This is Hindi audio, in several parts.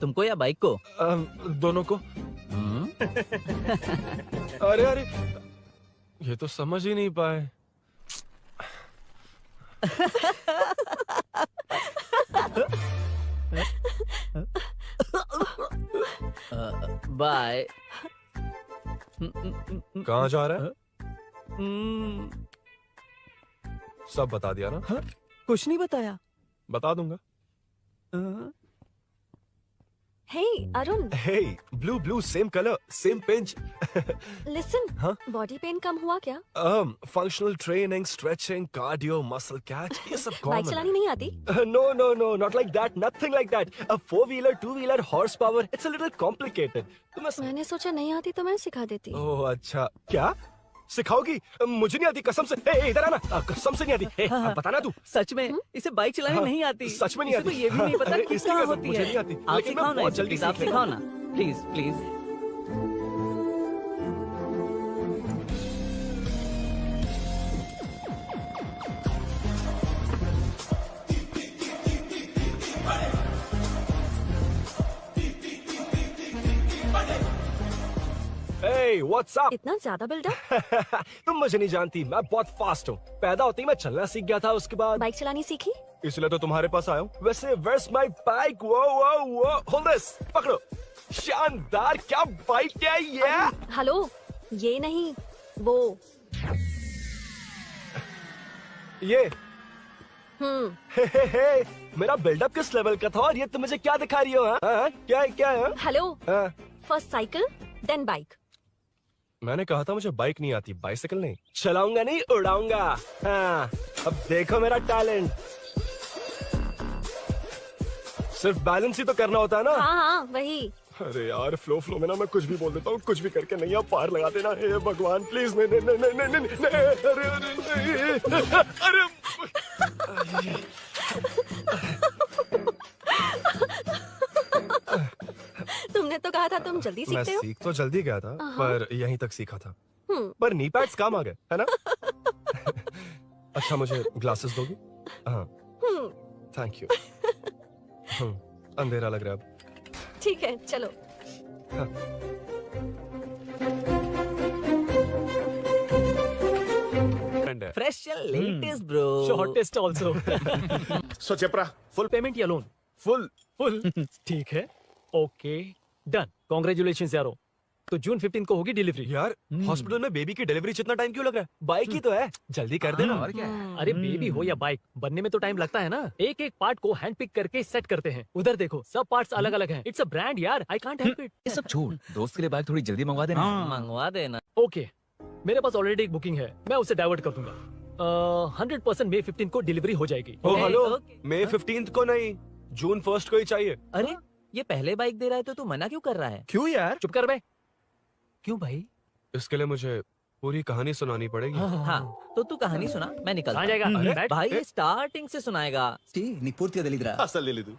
तुमको या बाइक को? दोनों को। अरे अरे, ये तो समझ ही नहीं पाए। बाय। कहाँ जा रहा है? सब बता दिया ना? कुछ नहीं बताया। बता दूंगा। Hey, Arun. Hey, blue, same color, same pinch. Listen. हाँ? Body pain कम हुआ क्या? Functional training, stretching, cardio, muscle catch, ये सब कॉमन बाइक चलानी नहीं आती? No, not like that, nothing like that. A 4-wheeler, 2-wheeler, horsepower, it's a little complicated. मैंने सोचा नहीं आती तो मैं सिखा देती। ओह अच्छा, क्या? सिखाओगी? मुझे नहीं आती कसम से। इधर आना, कसम से नहीं आती। बताना तू। सच में इसे बाइक चलानी नहीं आती। सच में नहीं आती। ये भी नहीं पता किस तरह होती मुझे है। नहीं आती। आप लेकिन मैं सिखाओ ना, बहुत जल्दी प्लीज आप सीख सिखाओ ना, please please. Hey, what's up? इतना ज्यादा बिल्डअप? तुम मुझे नहीं जानती, मैं बहुत फास्ट हूँ। पैदा होते ही मैं चलना सीख गया था, उसके बाद बाइक चलानी सीखी? इसलिए तो तुम्हारे पास आया हूँ। वैसे where's my bike? वो hold this, पकड़ो। शानदार, क्या बाइक है ये? हेलो, ये नहीं, वो। ये हे, मेरा बिल्डअप किस लेवल का था और ये तुम मुझे क्या दिखा रही हो? हाँ? क्या है? हेलो, हाँ? First cycle then bike. मैंने कहा था मुझे बाइक नहीं आती, बाइसिकल नहीं। चलाऊंगा नहीं, उड़ाऊंगा। हाँ, अब देखो मेरा टैलेंट। सिर्फ बैलेंस ही तो करना होता है ना? हाँ, वही। अरे यार, फ्लो में ना मैं कुछ भी बोल देता हूँ, कुछ भी करके नहीं, आप पार लगा देना। हे भगवान प्लीज, नहीं, अरे तुमने तो कहा था तुम जल्दी मैं सीखते हो। सीख तो जल्दी गया था, पर यहीं तक सीखा था। पर नी पैड्स काम आ गए, है ना? अच्छा, मुझे ग्लासेस दोगी? हाँ, थैंक यू। अंधेरा लग रहा है अब। ठीक है, चलो। हाँ। Fresh and latest bro. Shortest also. So चेपरा, फुल पेमेंट या लोन? फुल। ठीक है, ओके डन। कांग्रेचुलेशंस यारो। तो जून 15 को होगी डिलीवरी। यार, हॉस्पिटल में बेबी की डिलीवरी इतना टाइम क्यों लग रहा है? बाइक ही तो है, जल्दी कर देना। और क्या है? अरे बेबी हो या बाइक, बनने में तो टाइम लगता है ना। एक एक पार्ट को हैंड पिक करके सेट करते हैं। उधर देखो, सब पार्ट्स अलग अलग हैं। इट्स अ ब्रांड यार, आई कांट हेल्प इट। ये सब छोड़, दोस्त के लिए बाइक थोड़ी जल्दी मंगवा देना। मंगवा देना। ओके, मेरे पास ऑलरेडी एक बुकिंग है, मैं उसे डाइवर्ट कर दूंगा। 100% मई 15 को डिलीवरी हो जाएगी। Hello, okay. मई 15 को नहीं, जून 1 को ही चाहिए। अरे ये पहले बाइक दे रहा है तो तू मना क्यों कर रहा है? क्यों यार? चुप कर बे। क्यों भाई? इसके लिए मुझे पूरी कहानी सुनानी पड़ेगी। हाँ, तो तू कहानी सुना, मैं निकलता कहाँ जाएगा? हूँ। अरे बैठ। भाई ये स्टार्टिंग से सुनाएगा। नी पूर्ति दलिद्रा। असल ले तू।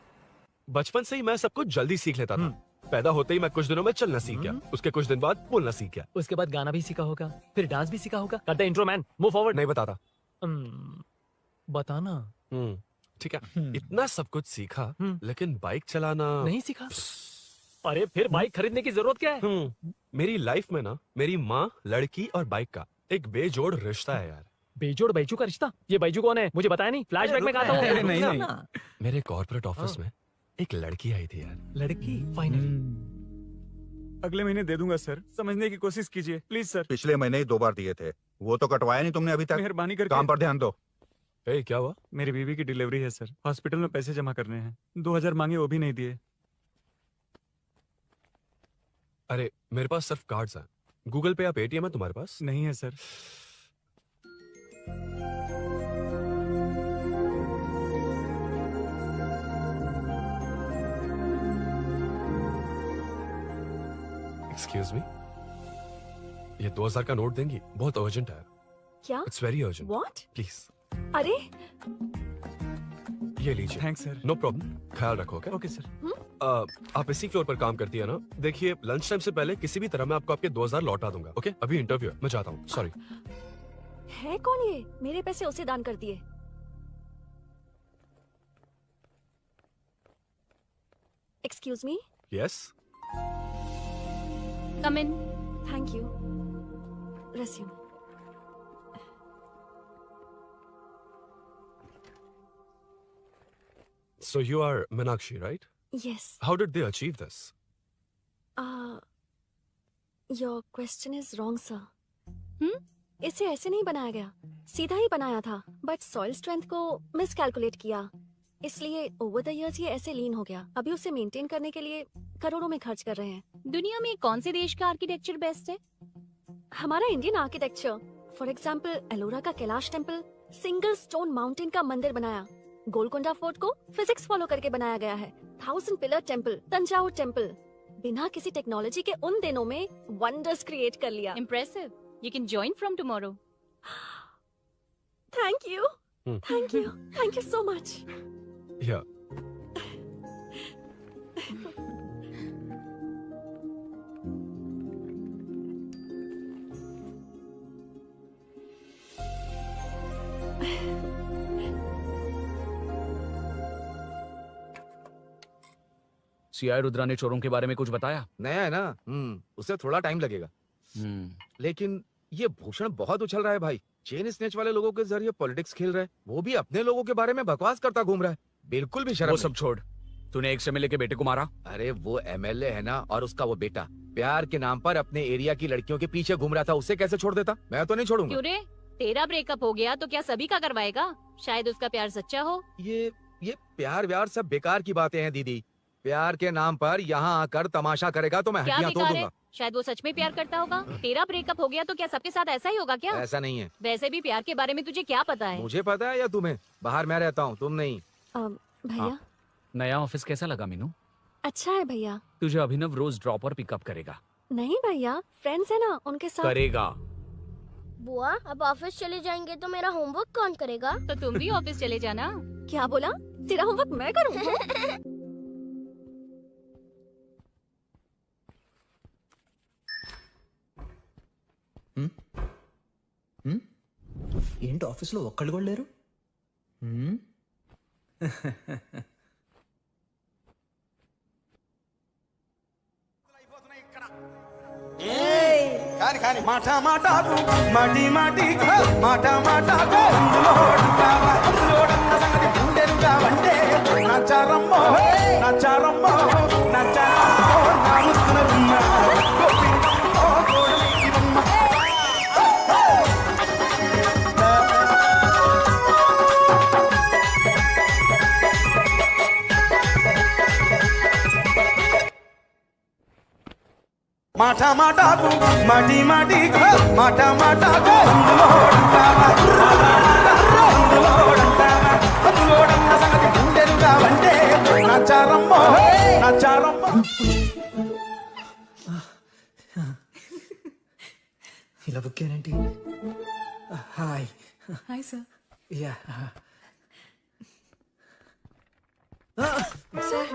बचपन से ही मैं सब कुछ जल्दी सीख लेता था। पैदा होते ही मैं कुछ दिनों में चलना सीख गया, उसके कुछ दिन बाद बोलना सीख गया। उसके बाद गाना भी सीखा होगा, फिर डांस भी सीखा होगा। कर दे इंट्रो मैन, मूव फॉरवर्ड। नहीं बताता। बताना। ठीक है, इतना सब कुछ सीखा, लेकिन बाइक चलाना नहीं सीखा। अरे फिर बाइक खरीदने की जरूरत क्या है? मेरी लाइफ में ना, मेरी माँ, लड़की और बाइक का एक बेजोड़ रिश्ता है यार। बेजोड़ बैजू का रिश्ता? ये बैजू कौन है? मुझे बताया नहीं, फ्लैशबैक में कहा था। अरे नहीं, रुक नहीं। ना। मेरे कॉर्पोरेट ऑफिस में एक लड़की आई थी यार। लड़की फाइनली। अगले महीने दे दूंगा सर, समझने की कोशिश कीजिए प्लीज सर। पिछले महीने ही 2 बार दिए थे, वो तो कटवाया नहीं तुमने अभी तक। मेहरबानी करके। काम पर ध्यान दो। क्या हुआ? मेरी बीवी की डिलीवरी है सर, हॉस्पिटल में पैसे जमा करने हैं। 2000 मांगे, वो भी नहीं दिए। अरे मेरे पास सिर्फ कार्ड्स हैं। गूगल पे या पेटीएम है तुम्हारे पास? नहीं है सर। एक्सक्यूज मी, ये 2000 का नोट देंगी? बहुत अर्जेंट है। क्या? It's very urgent. What? Please अरे ये लीजिए। Thanks sir. नो प्रॉब्लम, ख्याल रखो। Okay okay sir. आप इसी फ्लोर पर काम करती है ना? देखिए, लंच टाइम से पहले किसी भी तरह मैं आपको आपके 2000 लौटा दूंगा। ओके, अभी इंटरव्यू है, मैं जाता हूँ। सॉरी। है कौन ये? मेरे पैसे उसे दान कर दिए। Excuse me. Yes. Come in. Thank you. Resume. So you are Meenakshi, right? Yes. How did they achieve this? Your question is wrong, sir. इसे ऐसे नहीं बनाया गया, सीधा ही बनाया था, बट सॉइल स्ट्रेंथ को मिसकैलकुलेट किया, इसलिए ओवर द इयर्स ये ऐसे लीन हो गया। अभी उसे मेंटेन करने के लिए करोड़ों में खर्च कर रहे हैं। दुनिया में कौन से देश का आर्किटेक्चर बेस्ट है? हमारा Indian architecture. For example Ellora का Kailash temple single stone mountain का मंदिर बनाया। गोलकोंडा फोर्ट को फिजिक्स फॉलो करके बनाया गया है। 1000 पिलर टेम्पल, तंजावुर टेम्पल, बिना किसी टेक्नोलॉजी के उन दिनों में वंडर्स क्रिएट कर लिया। Impressive. You can join from tomorrow. Thank you. Thank you. Thank you so much. Yeah. CI Rudra ने चोरों के बारे में कुछ बताया? नया है ना, उसे थोड़ा टाइम लगेगा। लेकिन ये भूषण बहुत उछल रहा है भाई। चेन स्नेच वाले लोगों के जरिए पॉलिटिक्स खेल रहा है, वो भी अपने लोगों के बारे में बकवास करता घूम रहा है। बिल्कुल भी शर्म वो नहीं। सब छोड़, तूने एक एमएलए के बेटे को मारा। अरे वो एमएलए है ना, और उसका वो बेटा प्यार के नाम पर अपने एरिया की लड़कियों के पीछे घूम रहा था, उसे कैसे छोड़ देता? मैं तो नहीं छोड़ूंगा। क्यों रे? तेरा ब्रेकअप हो गया तो क्या सभी का करवाएगा? शायद उसका प्यार सच्चा हो। ये प्यार व्यार सब बेकार की बातें हैं दीदी। प्यार के नाम पर यहाँ आकर तमाशा करेगा तो मैं क्या हड्डियां तोड़ बेकार है? दूंगा। शायद वो सच में प्यार करता होगा। तेरा ब्रेकअप हो गया तो क्या सबके साथ ऐसा ही होगा क्या? ऐसा नहीं है। वैसे भी प्यार के बारे में तुझे क्या पता है? मुझे पता है या तुम्हें? बाहर मैं रहता हूँ, तुम नहीं। भैया नया ऑफिस कैसा लगा मीनू? अच्छा है भैया। तुझे अभिनव रोज ड्रॉप और पिकअप करेगा। नहीं भैया, फ्रेंड्स है ना, उनके साथ करेगा। बुआ अब ऑफिस चले जाएंगे तो मेरा होमवर्क कौन करेगा? तो तुम भी ऑफिस चले जाना। क्या बोला? तेरा होमवर्क मैं करूँ? ఏంటి ఆఫీస్లో ఒక్కళ్ళు కూడా లేరు? కాని మాట మాటకు మాటి మాటికి మాట మాటకు అందులోడన్న సంగతి గుండెలుగా వంటే నచ్చారమ్మో నచ్చారమ్మో నచ్చారమ్మో నా ముద్దున ఉన్న గోపికమ్మో గోడలివమ్మ మాట మాటకు మాటి మాటికి మాట మాటకు అందులోడన్న సంగతి గుండెలుగా వంటే నచ్చారమ్మో నచ్చారమ్మో. ఇలా బుక్ ఏంటి? Hi hi sir. Ya sir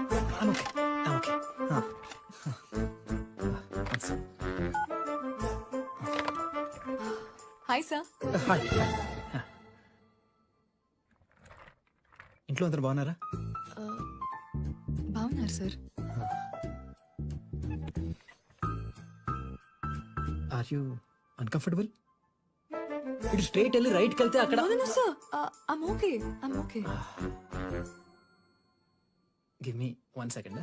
okay. Hi sir. Hi. ఇంట్లో అందరు బాగున్నారా? బాగున్నారు సార్. Are you uncomfortable? ఇటు స్ట్రైట్ వెళ్ళి రైట్కి వెళ్తే అక్కడ. No sir, I'm okay. Give me 1 second.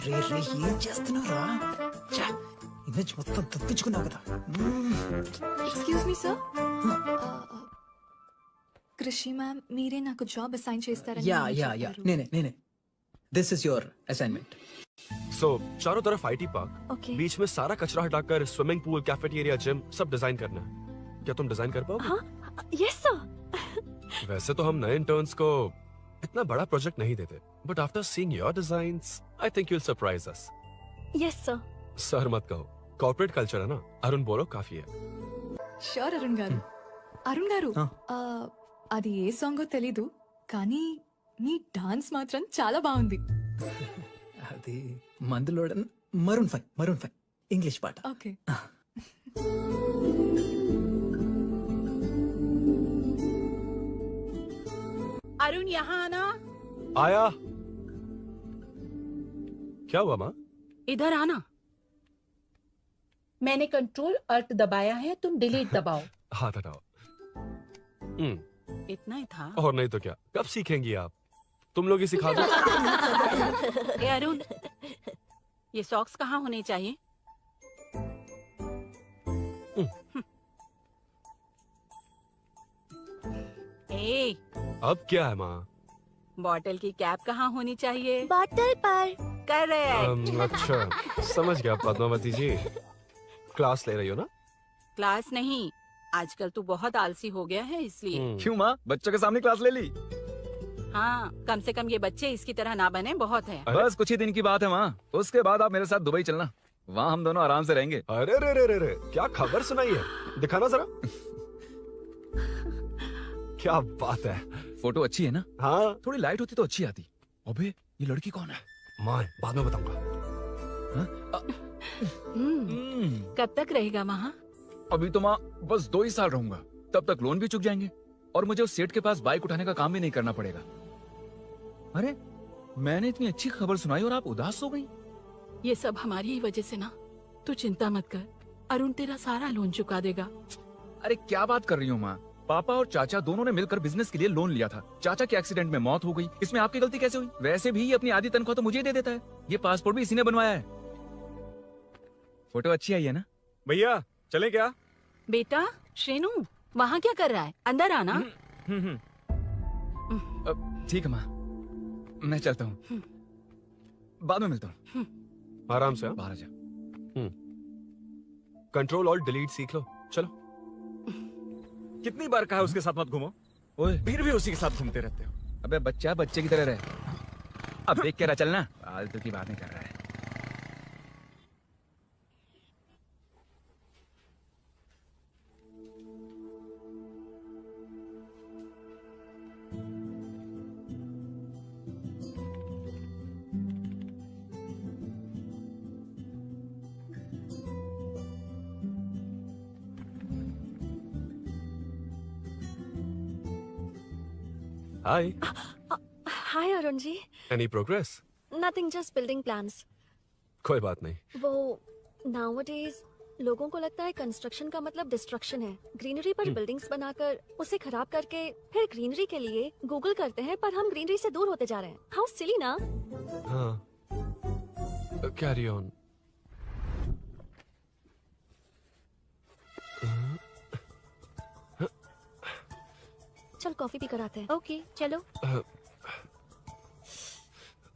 రే ఏం చేస్తున్నావురా? ఇమేజ్ మొత్తం తప్పించుకున్నావు కదా. Excuse me sir. Krishi ma'am మీరే నాకు జాబ్ అసైన్ చేస్తారని యా నేనే. This is your assignment. So चारों तरफ IT पार्क, Okay. बीच में सारा कचरा हटाकर स्विमिंग पूल, कैफेटेरिया, जिम सब डिजाइन करना है। क्या तुम डिजाइन कर पाओगे? हाँ, यस सर. वैसे तो हम नए इंटर्न्स को इतना बड़ा प्रोजेक्ट नहीं देते, but after seeing your designs I think you will surprise us. Yes sir. Sir मत कहो, कॉर्पोरेट कल्चर है ना. अरुण बोलो काफी है. షూర్ అరుణ్ గారు. అరుణ్ గారు, అది ఏ సాంగో తెలీదు కానీ మీ డాన్స్ మాత్రం చాలా బాగుంది. అది మందులోడ మరూన్ 5 ఇంగ్లీష్ పాట. ఓకే. अरुण यहाँ आना. आया। क्या हुआ माँ? इधर आना। मैंने कंट्रोल अल्ट दबाया है, तुम डिलीट दबाओ। हाथ हटाओ। इतना ही था। और नहीं तो क्या, कब सीखेंगी आप? तुम लोग ही सिखा दो। ए अरुण, ये सॉक्स कहाँ होने चाहिए? ए, अब क्या है माँ? बॉटल की कैप कहाँ होनी चाहिए? बॉटल पर। करेक्ट। अच्छा, समझ गया पद्मावती जी। क्लास ले रही हो ना? क्लास नहीं, आजकल तू बहुत आलसी हो गया है इसलिए। क्यों माँ, बच्चों के सामने क्लास ले ली? हाँ, कम से कम ये बच्चे इसकी तरह ना बने, बहुत है। बस कुछ ही दिन की बात है माँ, उसके बाद आप मेरे साथ दुबई चलना, वहाँ हम दोनों आराम से रहेंगे। अरे रे रे रे रे, क्या खबर सुनाई है? दिखाना जरा। क्या बात है। फोटो अच्छी है ना? हाँ। थोड़ी लाइट होती तो अच्छी आती। अबे ये लड़की कौन है? माँ, बाद में बताऊंगा। कब तक रहेगा वहाँ? अभी तो माँ बस 2 ही साल रहूंगा, तब तक लोन भी चुक जाएंगे और मुझे उस सेठ के पास बाइक उठाने का काम भी नहीं करना पड़ेगा। अरे मैंने इतनी अच्छी खबर सुनाई और आप उदास हो गई। ये सब हमारी ही वजह से ना, तू चिंता मत कर, अरुण तेरा सारा लोन चुका देगा। अरे क्या बात कर रही हो माँ, पापा और चाचा दोनों ने मिलकर बिजनेस के लिए लोन लिया था। चाचा के एक्सीडेंट में मौत हो गई, इसमें आपकी गलती कैसे हुई? वैसे भी अपनी आधी तनख्वाह तो मुझे दे देता है। ये पासपोर्ट भी इसी ने बनवाया है। फोटो अच्छी आई है ना? भैया चले क्या? बेटा श्रेनु, वहाँ क्या कर रहा है? अंदर आना। ठीक है माँ, मैं चलता हूँ, बाद में मिलता हूँ। आराम से। बाहर आ जा। कंट्रोल और डिलीट सीख लो। चलो। कितनी बार कहा उसके साथ मत घूमो, ओए फिर भी उसी के साथ घूमते रहते हो। अबे बच्चा बच्चे की तरह रहे। अब देख के रहा चलना, फालतू की बातें कर रहा है। Hi. Hi Arun ji. Any progress? Nothing, just building plans. कोई बात नहीं। वो नाउअडेज लोगों को लगता है कंस्ट्रक्शन का मतलब डिस्ट्रक्शन है। ग्रीनरी पर बिल्डिंग्स बनाकर उसे खराब करके फिर ग्रीनरी के लिए गूगल करते हैं, पर हम ग्रीनरी से दूर होते जा रहे हैं। हाउ सिली ना? हाँ। Carry on. चल कॉफी भी कराते हैं। ओके चलो।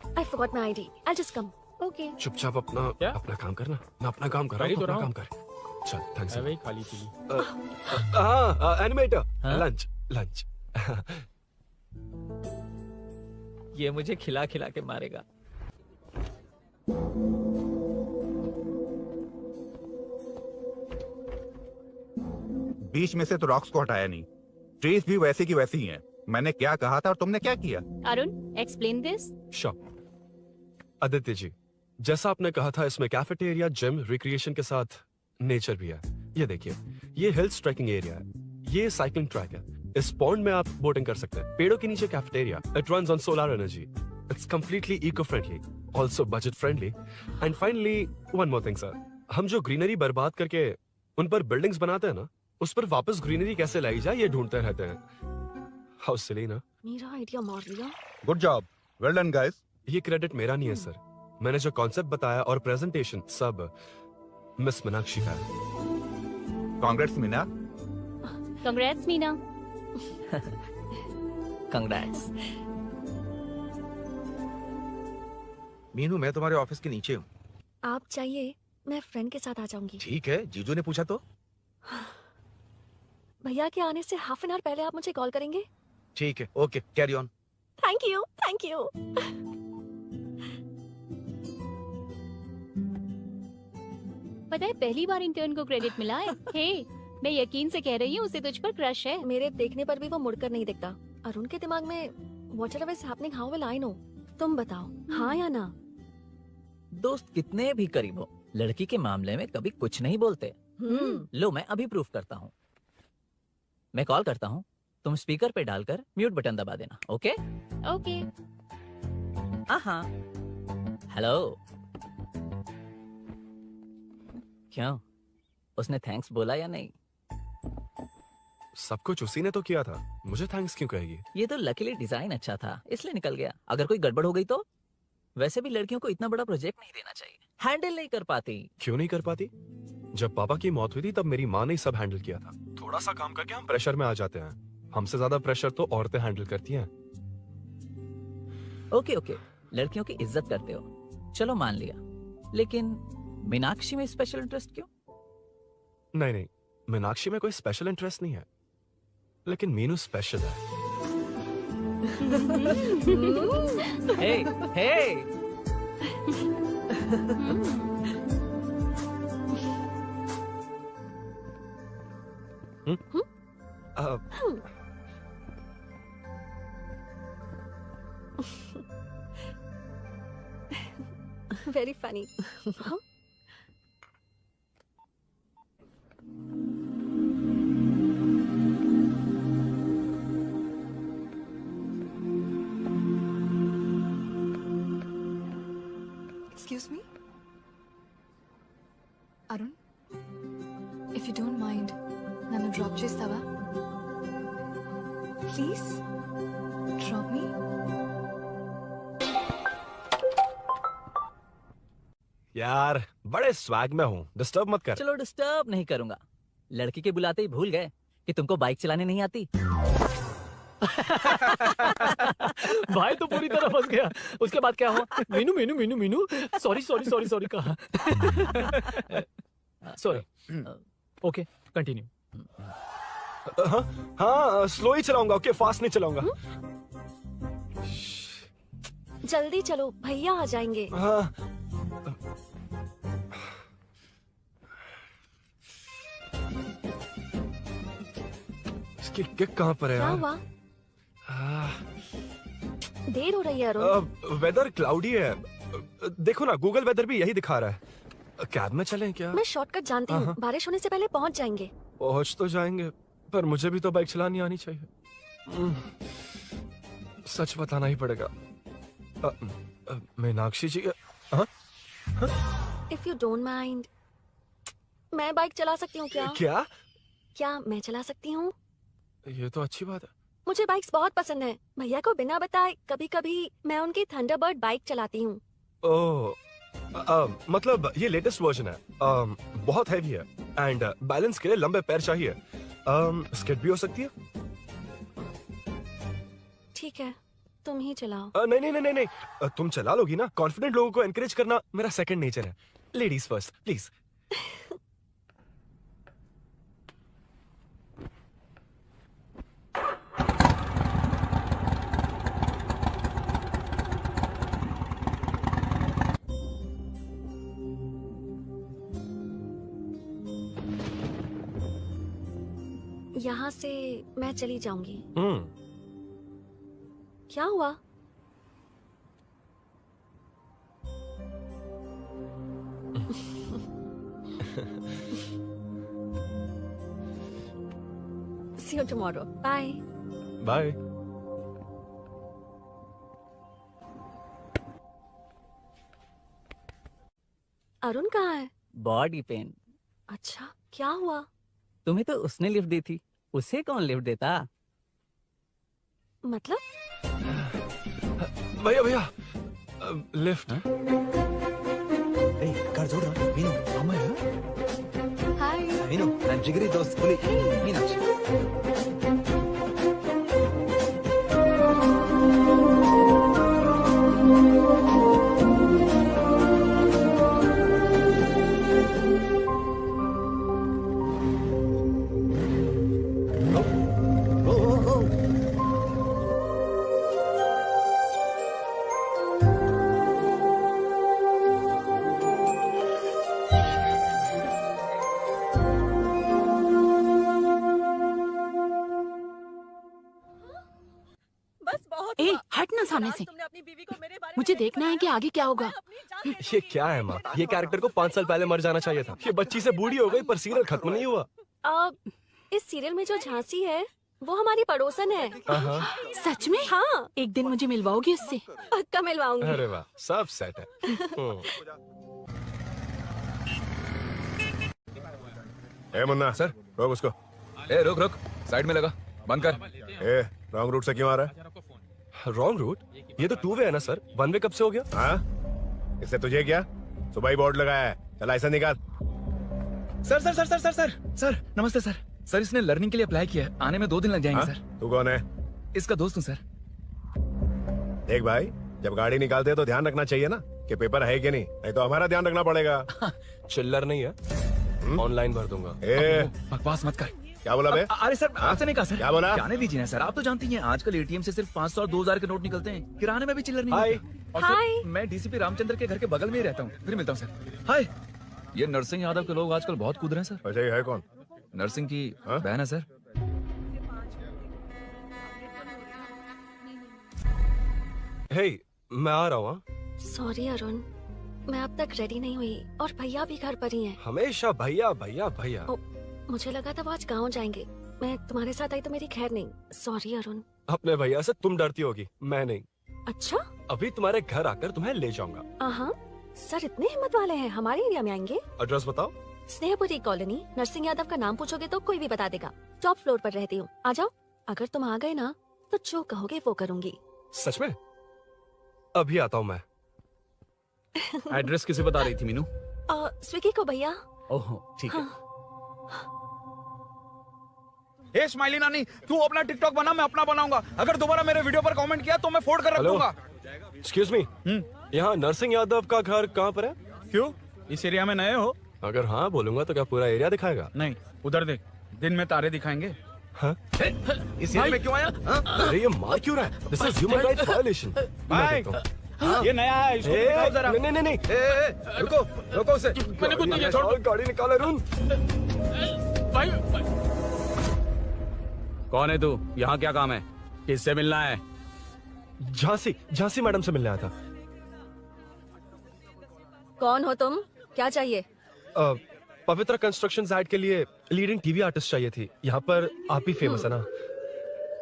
I forgot my ID. I'll just come. Okay. चुपचाप अपना काम करना। मैं अपना काम कर रहा हूँ, अपना काम कर। चल, थैंक्स। वही खाली पीली। हाँ, एनिमेटर। हाँ? लंच। ये मुझे खिला खिला के मारेगा। बीच में से तो रॉक्स को हटाया नहीं, ट्रीज भी वैसी की वैसी ही हैं। मैंने क्या कहा था और तुमने क्या किया? Arun, explain this. आदित्य जी, जैसा आपने कहा था, इसमें कैफेटेरिया, जिम, रिक्रिएशन के साथ नेचर भी है। ये देखिए, ये हिल्स ट्रैकिंग एरिया है, ये साइकिलिंग ट्रैक है, इस पॉन्ड में आप बोटिंग कर सकते हैं, पेड़ों के नीचे cafeteria, it runs on solar energy, it's completely eco friendly, also budget friendly, and finally one more thing sir, हम जो ग्रीनरी बर्बाद करके उन पर बिल्डिंग्स बनाते हैं ना, उस पर वापस ग्रीनरी कैसे लाई जाए ये ढूंढते रहते हैं। हाउ सिली ना? मेरा आइडिया मार लिया। Good job, well done guys. ये क्रेडिट मेरा नहीं है सर, मैंने जो कॉन्सेप्ट बताया और प्रेजेंटेशन सब मिस मीनाक्षी का है। Congrats Meena. Congrats Meena. Congrats. Meenu, मैं तुम्हारे ऑफिस के नीचे हूँ। आप चाहिए मैं फ्रेंड के साथ आ जाऊंगी। ठीक है, जीजू ने पूछा तो। भैया के आने से हाफ एन आवर पहले आप मुझे कॉल करेंगे? ठीक है, okay, carry on. Thank you, thank you. पता है पहली बार इंटर्न को क्रेडिट मिला है। हे, मैं यकीन से कह रही हूँ उसे तुझ पर क्रश है। मेरे देखने पर भी वो मुड़कर नहीं दिखता। अरुण के दिमाग में whatever is happening, how will I know? तुम बताओ, हाँ या ना? दोस्त कितने भी करीब हो, लड़की के मामले में कभी कुछ नहीं बोलते। लो, मैं अभी प्रूफ करता हूँ। मैं कॉल करता हूँ, तुम स्पीकर पे डालकर म्यूट बटन दबा देना। ओके? ओके। हाँ। हेलो। क्यों? उसने थैंक्स बोला या नहीं? सब कुछ उसी ने तो किया था, मुझे थैंक्स क्यों कहेगी? ये तो लकीली डिजाइन अच्छा था इसलिए निकल गया। अगर कोई गड़बड़ हो गई तो? वैसे भी लड़कियों को इतना बड़ा प्रोजेक्ट नहीं देना चाहिए, हैंडल नहीं कर पाती। क्यों नहीं कर पाती? जब पापा की मौत हुई थी तब मेरी माँ ने सब हैंडल किया था। थोड़ा सा काम करके हम प्रेशर में आ जाते हैं। हमसे ज्यादा प्रेशर तो औरतें हैंडल करती हैं। ओके ओके, लड़कियों की इज्जत करते हो, चलो मान लिया। लेकिन मीनाक्षी में स्पेशल इंटरेस्ट क्यों? नहीं नहीं, मीनाक्षी में कोई स्पेशल इंटरेस्ट नहीं है, लेकिन मीनू स्पेशल है। Hey hey very funny. Excuse me? Arun? If you don't mind, nanu drop chestava? Please? Drop me? यार बड़े स्वैग में हूँ, डिस्टर्ब मत कर। चलो डिस्टर्ब नहीं करूंगा। लड़की के बुलाते ही भूल गए कि तुमको बाइक चलाने नहीं आती। भाई तो पूरी तरह फंस गया। उसके बाद क्या हुआ? Meenu Meenu Meenu Meenu sorry sorry sorry sorry कहा। सॉरी। Okay continue. हाँ स्लो ही चलाऊंगा, ओके फास्ट नहीं चलाऊंगा। जल्दी चलो, भैया आ जाएंगे। हाँ। इसकी किक कहाँ पर है क्या यार? हुआ? देर हो रही है अरुण। वेदर क्लाउडी है, देखो ना गूगल वेदर भी यही दिखा रहा है। कैब में चलें क्या? मैं शॉर्टकट जानती हूँ, बारिश होने से पहले पहुँच जाएंगे। पहुंच तो जाएंगे, पर मुझे भी तो बाइक चलानी आनी चाहिए। सच बताना ही पड़ेगा। मीनाक्षी जी। इफ यू डोंट माइंड, मैं बाइक चला सकती हूँ क्या? क्या? क्या मैं चला सकती हूँ? ये तो अच्छी बात है। मुझे बाइक्स बहुत पसंद है। भैया को बिना बताए कभी कभी मैं उनकी थंडरबर्ड बाइक चलाती हूँ। ओह, मतलब ये लेटेस्ट वर्जन है। बहुत हैवी है एंड बैलेंस के लिए लंबे पैर चाहिए। स्किड भी हो सकती है। ठीक है, तुम ही चलाओ। नहीं नहीं नहीं नहीं, तुम चला लोगी ना। कॉन्फिडेंट लोगों को एनकरेज करना मेरा सेकंड नेचर है। Ladies first please. यहाँ से मैं चली जाऊंगी। क्या हुआ? See you tomorrow. Bye. Bye. Arun कहाँ है? Body pain. अच्छा, क्या हुआ? तुम्हें तो उसने लिफ्ट दी थी, उसे कौन लिफ्ट देता? मतलब? भैया भैया लिफ्ट। कार जोड़ रहा। मीनू मामा है। हाय मीनू, मैं जिगरी दोस्त कुली मीनाक्षी। ए, हट ना सामने से। मुझे देखना है कि आगे क्या होगा। ये क्या है माँ? ये कैरेक्टर को 5 साल पहले मर जाना चाहिए था। ये बच्ची से बूढ़ी हो गई पर सीरियल खत्म नहीं हुआ। इस सीरियल में जो झांसी है वो हमारी पड़ोसन है। सच में? हाँ। एक दिन मुझे मिलवाओगी उससे? पक्का मिलवाऊंगी। अरे वाह, सब सेट है। ए मुन्ना सर, रोक उसको। ए रुक रुक, साइड में लगा, बंद कर। ए रॉन्ग रूट से क्यों आ रहा है? Wrong route? ये तो 2 वे है ना सर, 1 वे कब से हो गया? हाँ, इससे तुझे क्या? सुबह ही बोर्ड लगाया है, चल लाइसेंस निकाल। Sir sir sir sir sir sir sir नमस्ते सर। सर इसने लर्निंग के लिए अप्लाई किया है, आने में 2 दिन लग जाएंगे। सर तू कौन है? इसका दोस्त हूँ सर। देख भाई, जब गाड़ी निकालते हैं तो ध्यान रखना चाहिए ना कि पेपर है कि नहीं तो हमारा ध्यान रखना पड़ेगा। चिल्लर नहीं है, ऑनलाइन भर दूंगा। बकवास मत कर। क्या बोला बे? अरे सर आपसे नहीं कहा सर। क्या बोला? जाने दीजिए ना सर, आप तो जानती हैं आजकल एटीएम से सिर्फ 500 और 2000 के नोट निकलते हैं, किराने में भी चिल्लर नहीं मिलता। और सर, मैं डीसीपी रामचंद्र के घर के बगल में ही रहता हूँ, फिर मिलता हूँ सर। हाय, ये नरसिंह यादव के लोग आजकल बहुत कूद रहे हैं सर। अच्छा ये है कौन? नरसिंह की बहन है सर। हे, मैं आ रहा हूँ। सॉरी अरुण, मैं अब तक रेडी नहीं हुई और भैया भी घर पर ही हैं। हमेशा भैया भैया भैया। मुझे लगा था वो आज गाँव जाएंगे, मैं तुम्हारे साथ आई तो मेरी खैर नहीं। सॉरी अरुण। अपने भैया से तुम डरती होगी, मैं नहीं। अच्छा? अभी तुम्हारे घर आकर तुम्हें ले जाऊंगा। हाँ, सर इतने हिम्मत वाले हैं, हमारे एरिया में आएंगे? एड्रेस बताओ। स्नेहपुरी कॉलोनी, नरसिंह यादव का नाम पूछोगे तो कोई भी बता देगा। टॉप फ्लोर पर रहती हूँ, आ जाओ। अगर तुम आ गए ना तो जो कहोगे वो करूँगी। सच में? अभी आता हूँ मैं। एड्रेस किसे बता रही थी मीनू? स्विगी को भैया। ओहो ठीक है। ए स्माइली नानी, तू अपना टिकटॉक बना, मैं अपना बनाऊंगा। अगर दोबारा मेरे वीडियो पर कमेंट किया तो मैं फोड़ कर रख दूंगा। एक्सक्यूज मी, यहाँ नरसिंह यादव का घर कहाँ पर है? क्यों, इस एरिया में नए हो? अगर हाँ बोलूंगा तो क्या पूरा एरिया दिखाएगा? नहीं, उधर देख, दिन में तारे दिखाएंगे। हाँ? इस एरिया में क्यों आया? अरे ये मार क्यों रहा है? This is human rights violation. ये नया है, इसको दिखाओ जरा। नहीं, रुको रुको उसे। मैंने कुछ नहीं किया, छोड़। गाड़ी निकाल अरुण। भाई कौन है तू? यहाँ क्या काम है? किससे मिलना है? झांसी मैडम से मिलने आया था। कौन हो तुम? क्या चाहिए? पवित्र कंस्ट्रक्शंस ऐड के लिए लीडिंग टीवी आर्टिस्ट चाहिए थी। यहाँ पर आप ही फेमस है ना?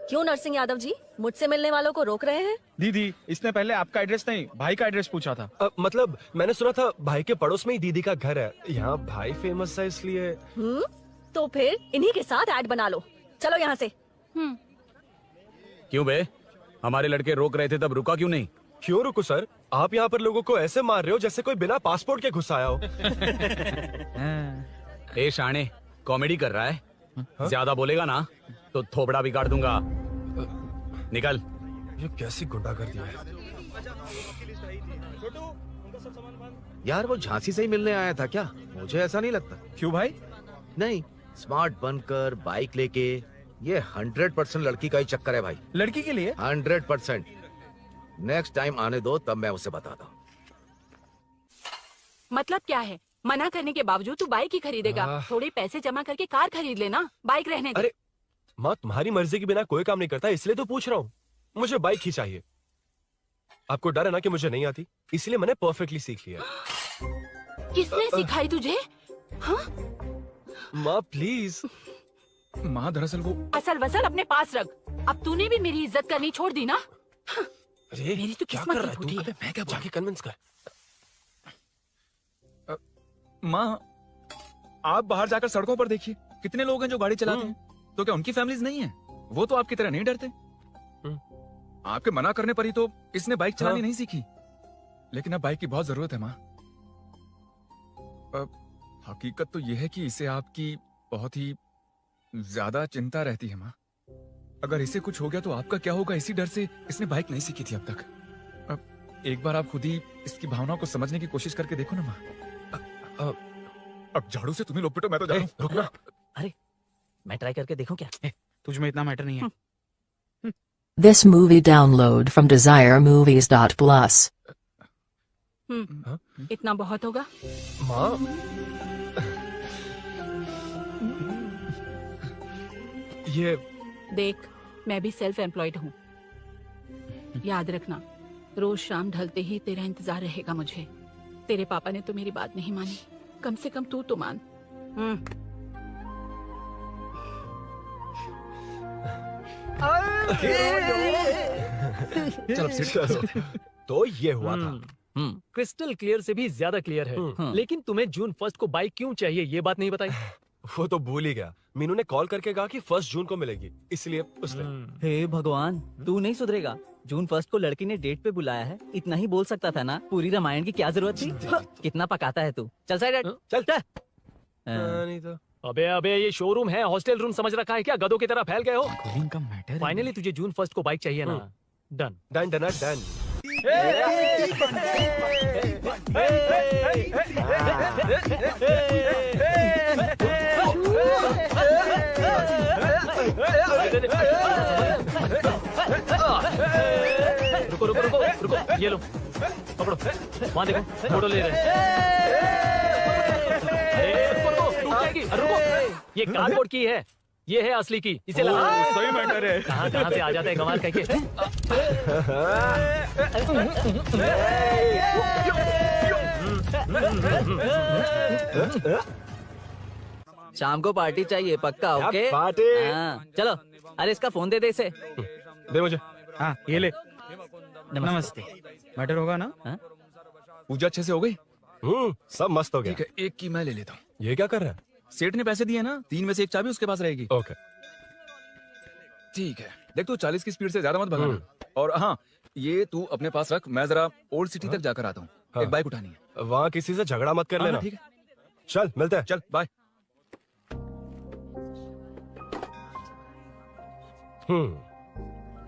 क्यों नरसिंह यादव जी मुझसे मिलने वालों को रोक रहे हैं? दीदी, इसने पहले आपका एड्रेस नहीं, भाई का एड्रेस पूछा था। मतलब मैंने सुना था भाई के पड़ोस में ही दीदी का घर है। यहाँ भाई फेमस है इसलिए। तो फिर इन्हीं के साथ ऐड बना लो। चलो यहाँ से। क्यों बे? हमारे लड़के रोक रहे थे तब रुका क्यों नहीं? क्यों रुको सर? आप यहाँ पर लोगों को ऐसे मार रहे हो जैसे कोई बिना पासपोर्ट के घुस आया हो। ए शाणे, कॉमेडी कर रहा है? ज्यादा बोलेगा ना तो थोबड़ा बिगाड़ दूंगा। निकल। ये कैसी गुंडागर्दी है? यार वो झांसी से ही मिलने आया था क्या? मुझे ऐसा नहीं लगता। क्यों भाई? नहीं, स्मार्ट बनकर बाइक लेके, ये 100% लड़की का ही चक्कर है भाई। लड़की के लिए? 100%। नेक्स्ट टाइम आने दो, तब मैं उसे बताता हूँ। मतलब क्या है? मना करने के बावजूद तू बाइक ही खरीदेगा? थोड़े पैसे जमा करके कार खरीद लेना, बाइक रहने दे। अरे माँ, तुम्हारी मर्जी के बिना कोई काम नहीं करता, इसलिए तो पूछ रहा हूँ। मुझे बाइक ही चाहिए। आपको डर है ना कि मुझे नहीं आती, इसलिए मैंने परफेक्टली सीख लिया। किसने सिखाई तुझे? हाँ? माँ प्लीज। माँ दरअसल वो असल वसल अपने पास रख। अब तूने भी मेरी इज्जत करनी छोड़ दी ना? अरे मेरी तो क्या किस्मत कर ही रहा है फूटी तू? है। मैं क्या जाके कन्विंस कर। माँ, आप बाहर जाकर सड़कों पर देखिए, कितने लोग हैं जो गाड़ी चलाते हैं। तो क्या उनकी फैमिलीज नहीं है? वो तो आपकी तरह नहीं डरते। आपके मना करने पर ही तो इसने बाइक चलानी नहीं सीखी। लेकिन अब बाइक की बहुत जरूरत है माँ। हकीकत तो यह है कि इसे आपकी बहुत ही ज्यादा चिंता रहती है माँ। अगर इसे कुछ हो गया तो आपका क्या होगा, इसी डर से इसने बाइक नहीं सीखी थी अब तक। अब एक बार आप खुद ही इसकी भावनाओं को समझने की कोशिश करके देखो ना माँ। अब झाड़ू से तुम्हें लोग पिटो, मैं तो जानू। रुकना। अरे मैं ट्राई करके देखूं क्या? तुझ में इतना मैटर नहीं है। This movie download from desiremovies.plus. इतना बहुत होगा? माँ, ये देख, मैं भी सेल्फ एम्प्लॉयड हूँ। याद रखना, रोज शाम ढलते ही तेरा इंतजार रहेगा मुझे। तेरे पापा ने तो मेरी बात नहीं मानी, कम से कम तू तो मान। चलो चलो। तो ये हुआ था। क्रिस्टल क्लियर से भी ज्यादा क्लियर है। लेकिन तुम्हें जून 1 को बाइक क्यों चाहिए ये बात नहीं बताई। वो तो भूल ही गया। मीनू ने कॉल करके कहा कि 1 जून को मिलेगी, इसलिए उसने। हे भगवान, तू नहीं सुधरेगा। जून 1 को लड़की ने डेट पे बुलाया है, इतना ही बोल सकता था ना। पूरी रामायण की क्या जरूरत थी। कितना पकाता है तू। चल साइड हट। चल चल। नहीं तो अबे ये शोरूम है, हॉस्टल रूम समझ रखा है क्या? गधों की तरह फैल गए हो। का मैटर फाइनली तुझे जून 1 को बाइक चाहिए ना। Done done done done. रुको रुको रुको रुको, ये लो पकड़ो। वहाँ देखो फोटो ले रहे हैं। टूट जाएगी। रुको, ये कार्डबोर्ड की है, ये है असली की। इसे लगा। सही मैटर है। कहाँ से आ जाता है कमाल करके। शाम को पार्टी चाहिए पक्का। Okay party. हाँ, चलो। अरे इसका फोन दे इसे। दे मुझे। हाँ ये ले। नमस्ते। मैटर होगा ना? पूजा अच्छे से हो गई? सब मस्त हो गया। ठीक है, एक की मैं ले लेता हूँ। ये क्या कर रहा है? सेठ ने पैसे दिए ना, 3 में से 1 चाबी उसके पास रहेगी। ओके ठीक है। देख तू 40 की स्पीड से ज्यादा मत भगाना। और हाँ, ये तू अपने पास रख, मैं जरा ओल्ड सिटी तक जाकर आता हूँ। एक बाइक उठानी है। वहाँ किसी से झगड़ा मत कर लेना। ठीक है, चल मिलते हैं। चल बाय।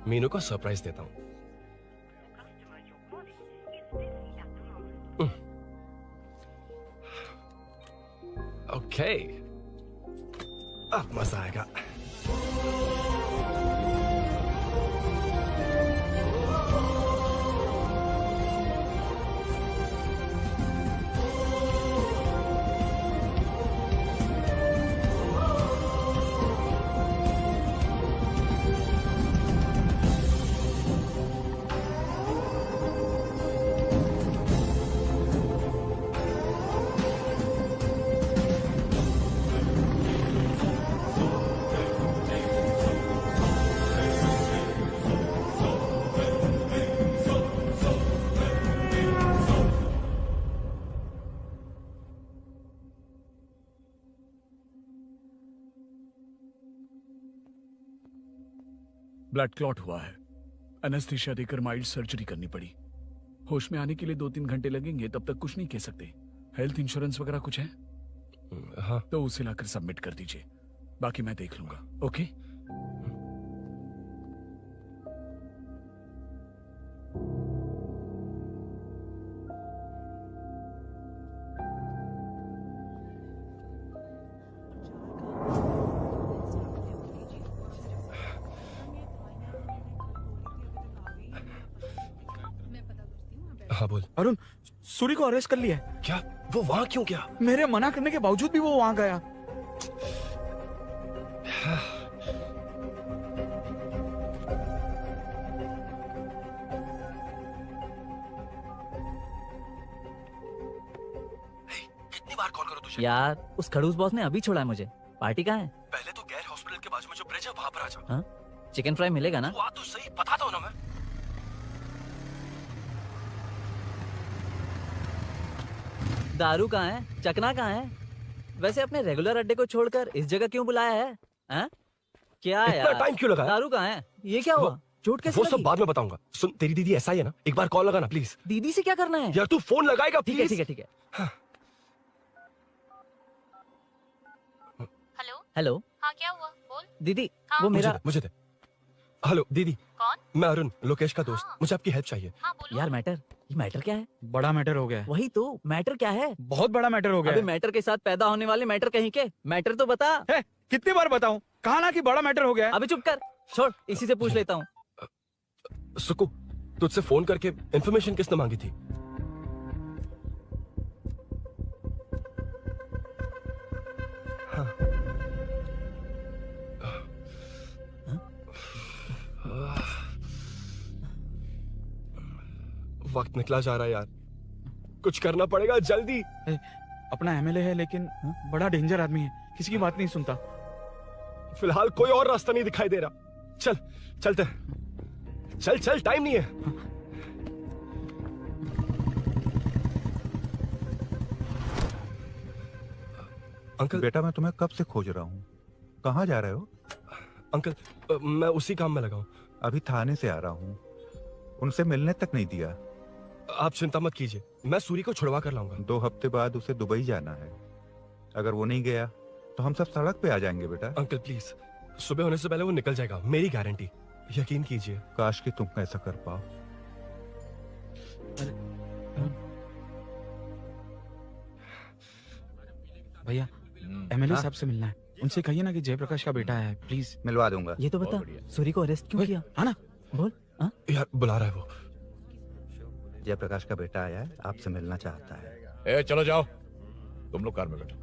मीनू को सरप्राइज देता हूँ। ओके, अब मजा आएगा। ब्लड क्लॉट हुआ है। एनेस्थीसिया देकर माइल्ड सर्जरी करनी पड़ी। होश में आने के लिए 2-3 घंटे लगेंगे, तब तक कुछ नहीं कह सकते। हेल्थ इंश्योरेंस वगैरह कुछ है? हाँ। तो उसे लाकर सबमिट कर दीजिए, बाकी मैं देख लूंगा। ओके? हाँ बोल। अरुण, सूरी को अरेस्ट कर लिया है। क्या? वो वहाँ क्यों गया? मेरे मना करने के बावजूद भी वो वहाँ गया। कितनी बार कॉल करो तुझे? यार उस खड़ूस बॉस ने अभी छोड़ा है मुझे। पार्टी कहाँ है? पहले तो गैर हॉस्पिटल के बाजू में जो ब्रिज है वहाँ पर आ जा। हाँ? चिकन फ्राई मिलेगा ना? तू आ तो सही, बताता हूँ ना मैं। दारू कहाँ है? चकना कहाँ है? वैसे अपने रेगुलर अड्डे को छोड़कर इस जगह क्यों बुलाया है? हाँ? क्या इतना यार? टाइम क्यों लगाया? दारू कहाँ है? ये क्या हुआ? चोट कैसे वो सब लगी? बाद में बताऊंगा। सुन, तेरी दीदी ऐसा ही है ना, एक बार कॉल लगाना प्लीज। दीदी से क्या करना है? यार तू फोन लगाएगा ठीक है प्लीज? ठीक है ठीक है। हाँ। Hello hello. हाँ क्या हुआ बोल। दीदी हाँ। वो मेरा मुझे दे। हेलो दीदी। कौन? मैं अरुण, लोकेश का दोस्त। मुझे आपकी हेल्प चाहिए। यार मैटर, ये मैटर क्या है? बड़ा मैटर हो गया है। वही तो, मैटर क्या है? बहुत बड़ा मैटर हो गया अबे है। मैटर के साथ पैदा होने वाले मैटर कहीं के, मैटर तो बता। कितनी बार बताऊं? कहा ना कि बड़ा मैटर हो गया है। अबे चुप कर, छोड़, इसी से पूछ लेता हूँ। सुकू, तुझसे फोन करके इन्फॉर्मेशन किसने मांगी थी? वक्त निकला जा रहा है यार, कुछ करना पड़ेगा जल्दी। अपना एमएलए है लेकिन बड़ा डेंजर आदमी है, किसी की बात नहीं सुनता। फिलहाल कोई और रास्ता नहीं दिखाई दे रहा। चल चलते चल चल टाइम नहीं है। अंकल बेटा मैं तुम्हें कब से खोज रहा हूँ, कहाँ जा रहे हो? अंकल मैं उसी काम में लगा हूँ। अभी थाने से आ रहा हूँ, उनसे मिलने तक नहीं दिया। आप चिंता मत कीजिए, मैं सूरी को छुड़वा कर लाऊंगा। 2 हफ्ते बाद उसे दुबई जाना है, अगर वो नहीं गया तो हम सब सड़क पे आ जाएंगे बेटा। अंकल प्लीज, सुबह होने से पहले वो निकल जाएगा, मेरी गारंटी, यकीन कीजिए। काश कि तुम ऐसा कर पाओ। भैया एमएलए साहब से मिलना है, उनसे कहिए ना कि जयप्रकाश का बेटा है, प्लीज। मिलवा दूंगा। ये तो बता, सूरी को अरेस्ट क्यों किया? हाँ ना, बोल। यार बुला रहा है वो। जयप्रकाश का बेटा आया है, आपसे मिलना चाहता है। ए चलो जाओ, तुम लोग कार में बैठो।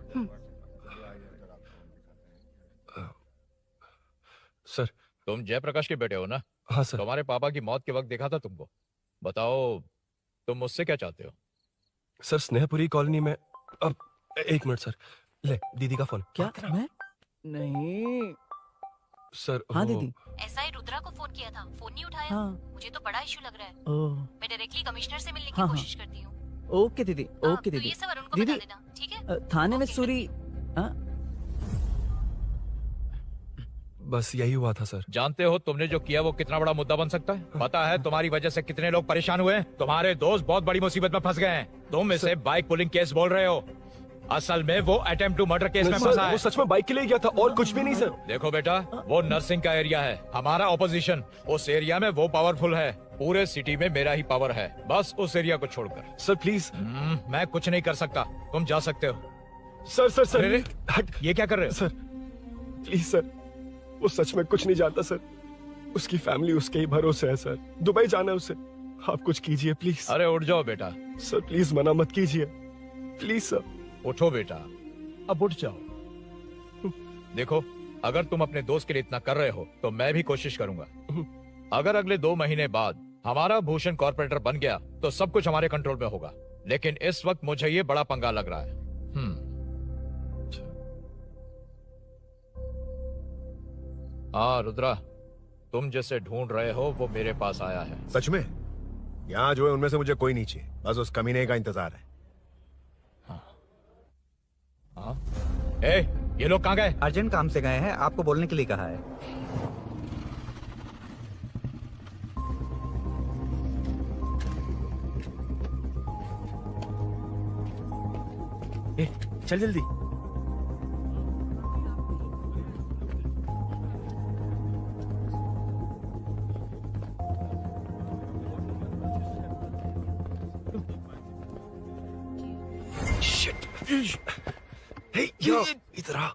सर तुम जयप्रकाश के बेटे हो ना? हाँ सर। तुम्हारे पापा की मौत के वक्त देखा था तुमको। बताओ तुम मुझसे क्या चाहते हो? सर स्नेहपुरी कॉलोनी में, अब 1 मिनट सर, ले दीदी का फोन। क्या? मैं नहीं सर। हाँ दीदी। एसआई रुद्रा को फोन किया था, फोन नहीं उठाया। हाँ। मुझे तो बड़ा इशू लग रहा है। ओह। मैं डायरेक्टली कमिश्नर से मिलने की हाँ, कोशिश करती हूँ। ओके दीदी, ओके तो दीदी। ये सब अरुण को दीदी बता देना, ठीक है? थाने में सूरी। बस यही हुआ था सर। जानते हो तुमने जो किया वो कितना बड़ा मुद्दा बन सकता है? पता है तुम्हारी वजह से कितने लोग परेशान हुए हैं? तुम्हारे दोस्त बहुत बड़ी मुसीबत में फंस गए हैं। तुम इसे बाइक पुलिंग केस बोल रहे हो, असल में वो अटेम्प्ट टू मर्डर केस में फंसा है। वो सच में बाइक के लिए गया था और कुछ भी नहीं सर। देखो बेटा, वो नर्सिंग का एरिया है, हमारा ऑपोजिशन उस एरिया में वो पावरफुल है, पूरे सिटी में मेरा ही पावर है, बस उस एरिया को छोड़कर। Sir please. मैं कुछ नहीं कर सकता, तुम जा सकते हो। सर सर सर अरे, ये क्या कर रहे हो? सर प्लीज सर, वो सच में कुछ नहीं जानता सर, उसकी फैमिली उसके ही भरोसे है सर, दुबई जाना है उसे, आप कुछ कीजिए प्लीज। अरे उठ जाओ बेटा। सर प्लीज मना मत कीजिए, प्लीज सर। उठो बेटा, अब उठ जाओ। देखो अगर तुम अपने दोस्त के लिए इतना कर रहे हो तो मैं भी कोशिश करूंगा। अगर अगले 2 महीने बाद हमारा भूषण कॉर्पोरेटर बन गया तो सब कुछ हमारे कंट्रोल में होगा, लेकिन इस वक्त मुझे ये बड़ा पंगा लग रहा है। हाँ रुद्रा, तुम जैसे ढूंढ रहे हो वो मेरे पास आया है। सच में? यहाँ जो है उनमें से मुझे कोई नहीं चाहिए, बस उस कमीने का इंतजार है। हाँ? ए, ये लोग कहाँ गए? अर्जेंट काम से गए हैं, आपको बोलने के लिए कहा है। ए, चल जल्दी। हे यो, इधर आ।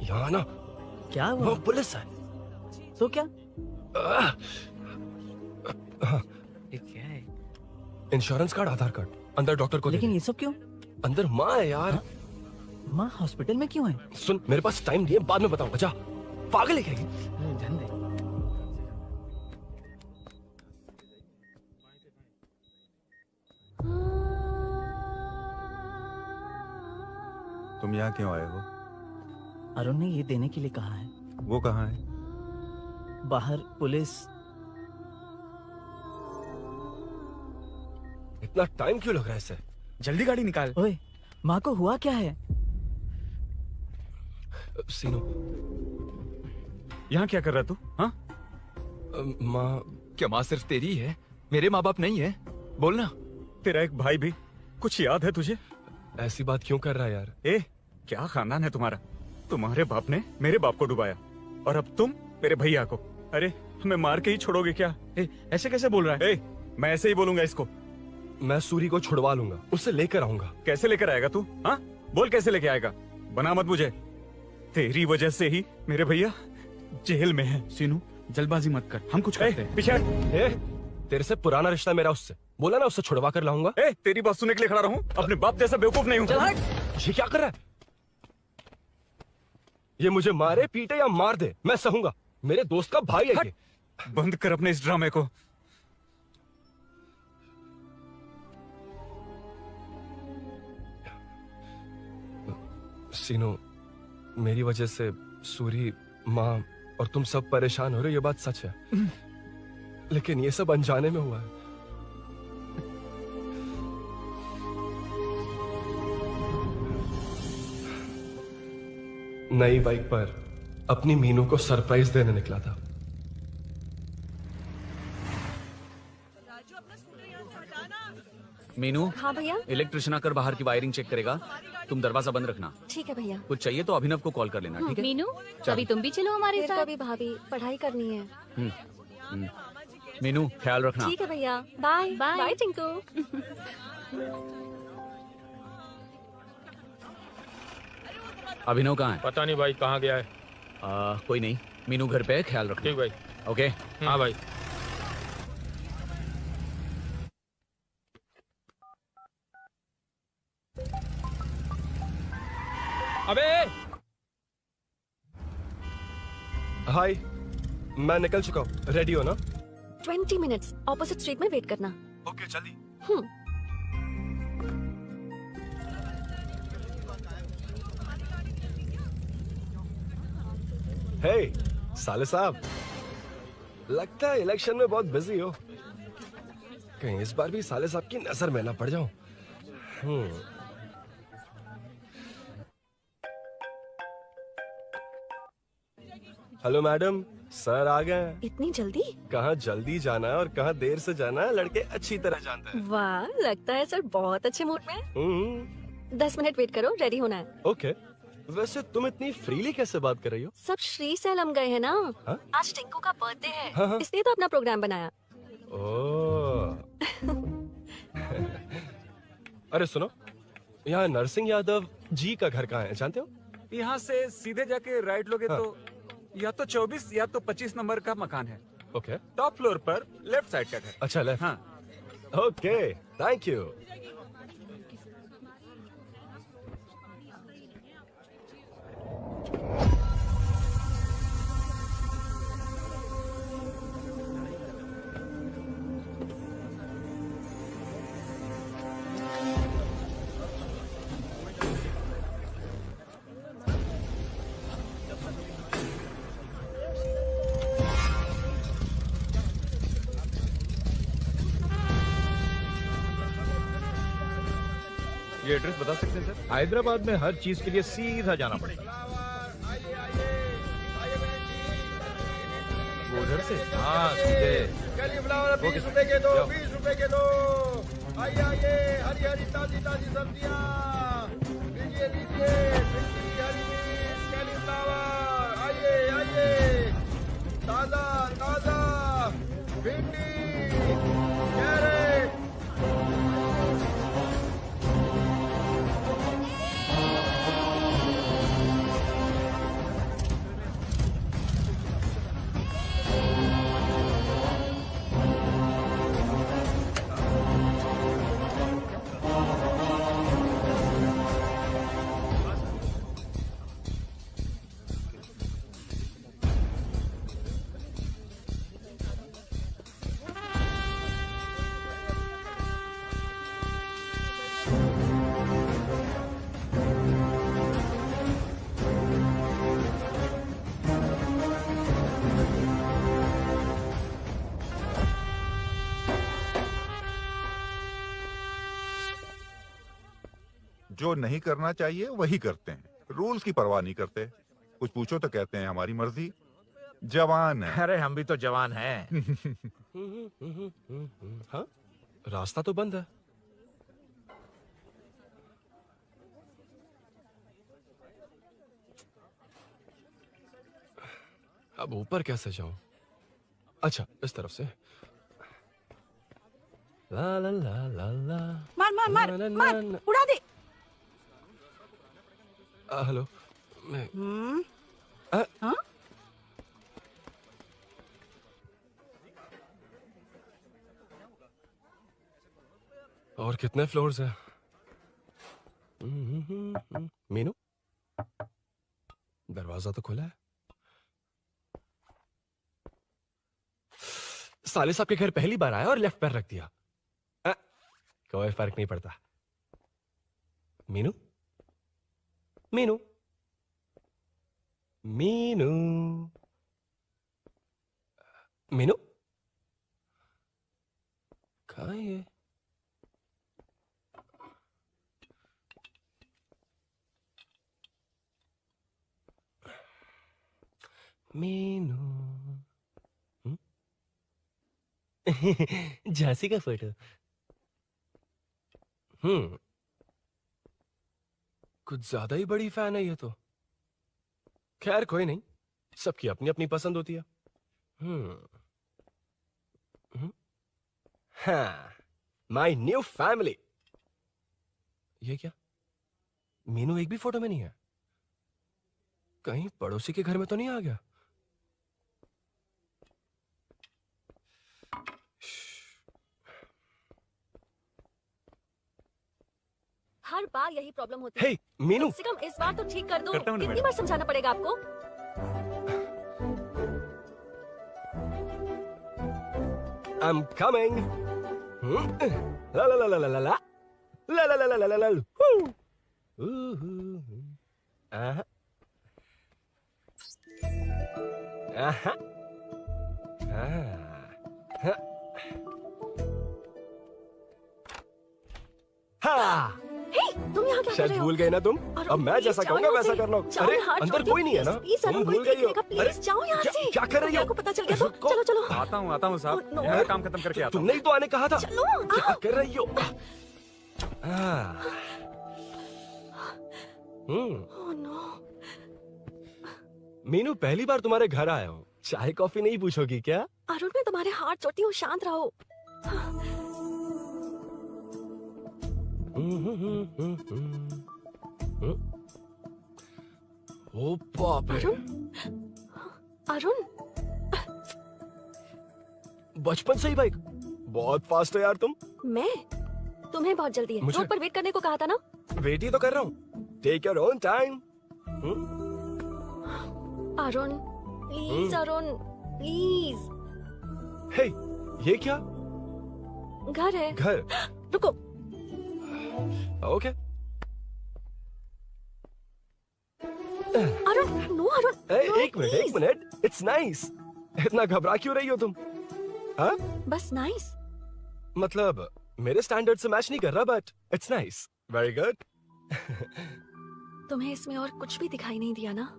यहाँ ना क्या हुआ? वो पुलिस है। तो क्या? हाँ। इंश्योरेंस कार्ड, आधार कार्ड, अंदर डॉक्टर को। लेकिन ये सब क्यों? अंदर माँ है यार। माँ हॉस्पिटल में क्यों है? सुन, मेरे पास टाइम नहीं है, बाद में बताऊंगा, जा। पागल है क्या? तुम यहाँ क्यों आए हो? अरुण ने ये देने के लिए कहा है। वो कहाँ है? बाहर पुलिस। इतना टाइम क्यों लग रहा है इसे? जल्दी गाड़ी निकाल। ओए, माँ को हुआ क्या है? सीनो, यहाँ क्या कर रहा तू? हाँ? माँ। क्या माँ सिर्फ तेरी है? मेरे माँ बाप नहीं है? बोलना। तेरा एक भाई भी, कुछ याद है तुझे? ऐसी बात क्यों कर रहा है यार? ए, क्या खानदान है तुम्हारा? तुम्हारे बाप ने मेरे बाप को डुबाया और अब तुम मेरे भैया को। अरे हमें मार के ही छोड़ोगे क्या? ऐसे कैसे बोल रहा है? मैं ऐसे ही बोलूंगा इसको। मैं सूरी को छुड़वा लूंगा, उससे लेकर आऊंगा। कैसे लेकर आएगा तू? हाँ, बोल कैसे लेके आएगा? बना मत मुझे, तेरी वजह से ही मेरे भैया जेल में है। सीनू जल्दबाजी मत कर, हम कुछ करते हैं। पीछे तेरे से पुराना रिश्ता मेरा उससे, बोला ना उससे छुड़वा कर लाऊंगा। तेरी बात सुनने के लिए खड़ा रहूं? अपने बाप जैसा बेवकूफ नहीं हूँ। ये क्या कर रहा है? ये मुझे मारे पीटे या मार दे, मैं सहूंगा। मेरे दोस्त का भाई है ये। बंद कर अपने इस ड्रामे को। सीनो, मेरी वजह से सूरी, माँ और तुम सब परेशान हो रहे हो, ये बात सच है। लेकिन ये सब अनजाने में हुआ है। नई बाइक पर अपनी मीनू को सरप्राइज देने निकला था। मीनू। हाँ भैया। इलेक्ट्रिशियन आकर बाहर की वायरिंग चेक करेगा, तुम दरवाजा बंद रखना। ठीक है भैया। कुछ चाहिए तो अभिनव को कॉल कर लेना, ठीक है? मीनू, चल। कभी तुम भी चलो हमारे फिर साथ। कभी भाभी, पढ़ाई करनी है। मीनू ख्याल रखना। ठीक है भैया, बाय बाय। बाय टिंकू। अभिनव कहाँ है? पता नहीं भाई, कहाँ गया है। कोई नहीं, मीनू घर पे है, ख्याल रखना। ठीक भाई। ओके। हाँ भाई। अबे हाय, मैं निकल चुका हूँ, रेडी हो ना? 20 मिनट्स ऑपोजिट स्ट्रीट में वेट करना। ओके, जल्दी। हे साले साहब, लगता है इलेक्शन में बहुत बिजी हो। कहीं इस बार भी साले साहब की नजर में ना पड़ जाऊं। हेलो मैडम, सर आ गए हैं। इतनी जल्दी? कहाँ जल्दी जाना है और कहाँ देर से जाना है, लड़के अच्छी तरह जानते हैं। वाह, लगता है सर बहुत अच्छे मूड में है। 10 मिनट वेट करो, रेडी होना है। ओके। वैसे तुम इतनी फ्रीली कैसे बात कर रही हो? सब श्री सैलम गए हैं ना। हाँ? आज टिंकू का बर्थडे है, हाँ, हाँ। इसलिए तो अपना प्रोग्राम बनाया। ओह। अरे सुनो, यहाँ नरसिंह यादव जी का घर कहाँ है, जानते हो? यहाँ से सीधे जाके राइट लोगे तो या तो 24 या तो 25 नंबर का मकान है। ओके। टॉप फ्लोर पर लेफ्ट साइड का घर। अच्छा, लेफ्ट। हाँ। Okay, thank you. ये एड्रेस बता सकते हैं सर? हैदराबाद में हर चीज के लिए सीधा जाना पड़ेगा। वो उधर से? हाँ, सीधे। कैलीफ्लावर 20 रुपए के दो, 20 रुपए के दो। आइए आइए, हरी हरी ताजी ताजी सब्जियाँ लीजिए लीजिए। भिंडी, हरी मिर्च, कैलीफ्लावर, आइए आइए, ताजा ताजा भिंडी, कैरेट। जो नहीं करना चाहिए वही करते हैं, रूल्स की परवाह नहीं करते। कुछ पूछो तो कहते हैं हमारी मर्जी। जवान है। अरे हम भी तो जवान हैं। हाँ, रास्ता तो बंद है। अब ऊपर कैसे जाऊं? अच्छा, इस तरफ से। ला ला ला ला ला। मार मार मार ना, ना, मार, ना, उड़ा दे। हेलो, मैं हाँ? और कितने फ्लोर्स हैं? मीनू, दरवाजा तो खुला है। साले साहब के घर पहली बार आया और लेफ्ट पैर रख दिया। कोई फर्क नहीं पड़ता। मीनू, मीनू, मीनू, मीनू कहाँ है ये? मीनू झांसी का फोटो। कुछ ज्यादा ही बड़ी फैन है ये तो। खैर कोई नहीं, सबकी अपनी अपनी पसंद होती है। हाँ, माई न्यू फैमिली। ये क्या? मीनू एक भी फोटो में नहीं है। कहीं पड़ोसी के घर में तो नहीं आ गया? हर बार यही प्रॉब्लम होती है। हे, मीनू। कम से कम इस बार तो ठीक कर दो। करता हूँ ना कितनी बार समझाना पड़ेगा आपको? I'm coming. La la la la la la la. La la la la la la la. Woo. Aha. Aha. हाँ। हे, तुम यहाँ क्या कर शायद रहे हो? भूल गए ना तुम? अब मैं जैसा कहूँगा वैसा करना। अरे अंदर कोई नहीं है ना? तुम भूल गई हो? अरे जाओ यहाँ से। क्या कर रही हो? आपको पता चल गया तो चलो चलो। आता हूँ साहब। मेरा काम खत्म करके आता हूँ। तुमने ही तो आने कहा था। चलो। क्या कर रही हो? Oh no. मीनू पहली बार तुम्हारे घर आया हूँ। चाय कॉफी नहीं पूछोगी क्या? अरुण मैं तुम्हारे हाथ जोड़ती हूँ, शांत रहो। ओ बाप रे। अरुण बचपन से ही बाइक बहुत फास्ट है यार तुम। मैं तुम्हें बहुत जल्दी है। मुझे? रोड पर वेट करने को कहा था ना। वेट ही तो कर रहा हूँ। Take your own time. Arun please, Arun please. Hey, ये क्या? घर है। घर? रुको। ओके। अरुण नो अरुण। एक मिनट। It's nice. इतना घबरा क्यों रही हो तुम? हाँ? बस नाइस। मतलब मेरे स्टैंडर्ड से मैच नहीं कर रहा, but it's nice. Very good. तुम्हें इसमें और कुछ भी दिखाई नहीं दिया ना?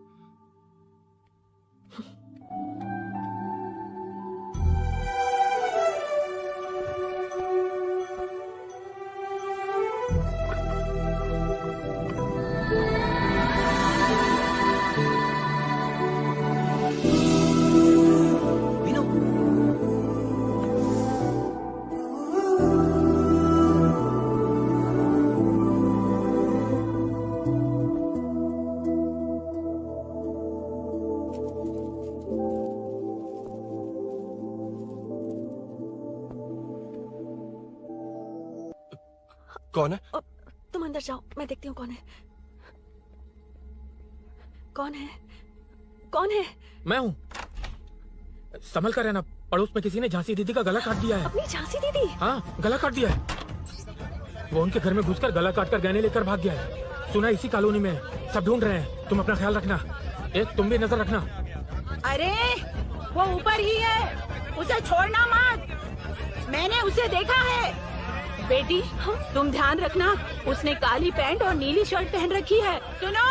कौन है? तुम अंदर जाओ, मैं देखती हूँ कौन है। कौन है? कौन है? मैं हूँ। संभल कर रहना, पड़ोस में किसी ने झांसी दीदी का गला काट दिया है। अपनी झांसी दीदी? हाँ, गला काट दिया है। वो उनके घर में घुसकर गला काट कर गहने लेकर भाग गया है। सुना इसी कॉलोनी में है। सब ढूंढ रहे हैं। तुम अपना ख्याल रखना। एक तुम भी नजर रखना। अरे वो ऊपर ही है, उसे छोड़ना मत। मैंने उसे देखा है। बेटी तुम ध्यान रखना, उसने काली पैंट और नीली शर्ट पहन रखी है। सुनो,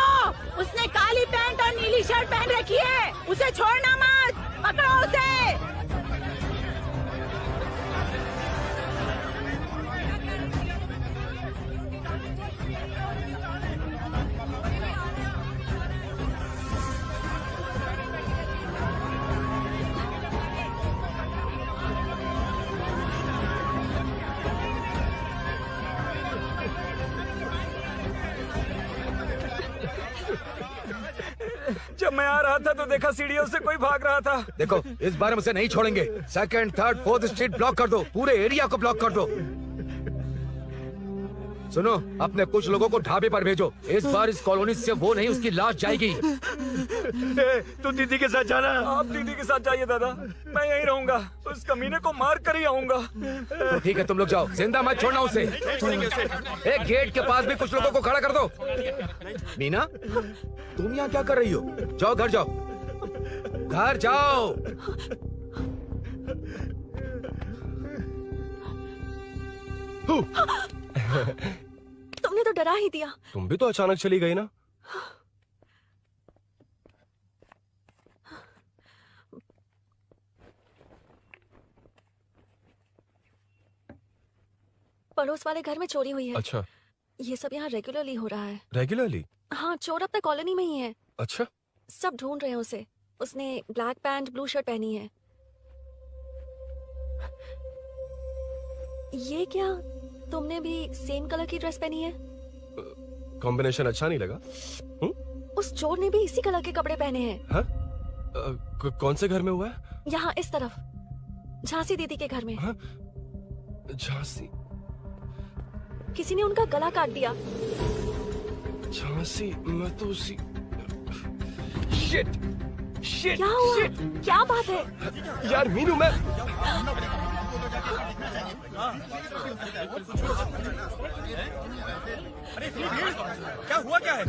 उसने काली पैंट और नीली शर्ट पहन रखी है। उसे छोड़ना मत, पकड़ो उसे। जब मैं आ रहा था तो देखा सीढ़ियों से कोई भाग रहा था। देखो इस बार हम उसे नहीं छोड़ेंगे। Second, third, fourth street block कर दो। पूरे एरिया को ब्लॉक कर दो। सुनो, अपने कुछ लोगों को ढाबे पर भेजो। इस बार इस कॉलोनी से वो नहीं, उसकी लाश जाएगी। तू दीदी के साथ जाना। आप दीदी के साथ जाइए दादा, मैं यहीं रहूंगा। उस कमीने को मार कर ही आऊंगा। तो ठीक है, तुम लोग जाओ, जिंदा मत छोड़ना उसे। एक गेट के पास भी कुछ लोगों को खड़ा कर दो। मीना, तुम यहाँ क्या कर रही हो? जाओ घर जाओ, घर जाओ। तुमने तो डरा ही दिया। तुम भी तो अचानक चली गई ना। पड़ोस वाले घर में चोरी हुई है। अच्छा। ये सब यहाँ रेगुलरली हो रहा है। रेगुलरली? हाँ, चोर अपने कॉलोनी में ही है। अच्छा। सब ढूंढ रहे हैं उसे। उसने ब्लैक पैंट ब्लू शर्ट पहनी है। ये क्या, तुमने भी सेम कलर की ड्रेस पहनी है? कॉम्बिनेशन अच्छा नहीं लगा? उस चोर ने भी इसी कलर के कपड़े पहने हैं। हाँ? कौन से घर में हुआ है? यहाँ इस तरफ, झांसी दीदी के घर में। हाँ? झांसी? किसी ने उनका गला काट दिया। झांसी? मैं तो उसी... शिट! शिट! क्या हुआ? शिट! क्या बात है? यार मीनू, मैं... अरे क्या हुआ, क्या है?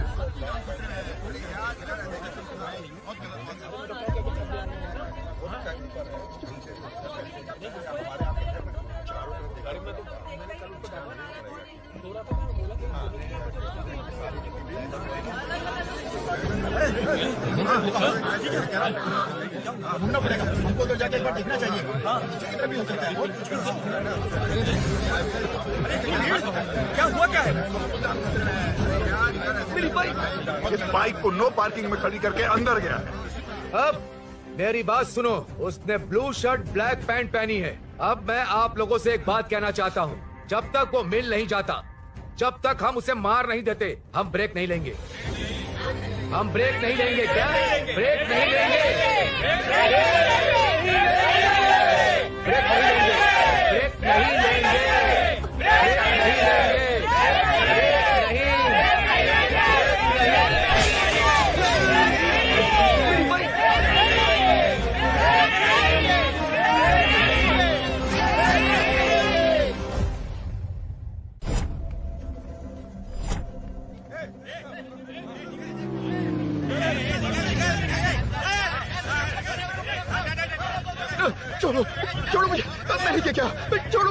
ढूंढना पड़ेगा हमको, तो जाके एक बार देखना चाहिए। हाँ, किधर भी हो सकता है। क्या हुआ, क्या है? मेरी बाइक, इस बाइक को नो पार्किंग में खड़ी करके अंदर गया है। अब मेरी बात सुनो, उसने ब्लू शर्ट ब्लैक पैंट पहनी है। अब मैं आप लोगों से एक बात कहना चाहता हूँ, जब तक वो मिल नहीं जाता, जब तक हम उसे मार नहीं देते, हम ब्रेक नहीं लेंगे। हम ब्रेक नहीं लेंगे। क्या? ब्रेक नहीं लेंगे। ब्रेक नहीं लेंगे। ब्रेक नहीं लेंगे। ब्रेक नहीं लेंगे। ब्रेक नहीं लेंगे। छोड़ो, छोड़ो मुझे, मैंने क्या, छोड़ो।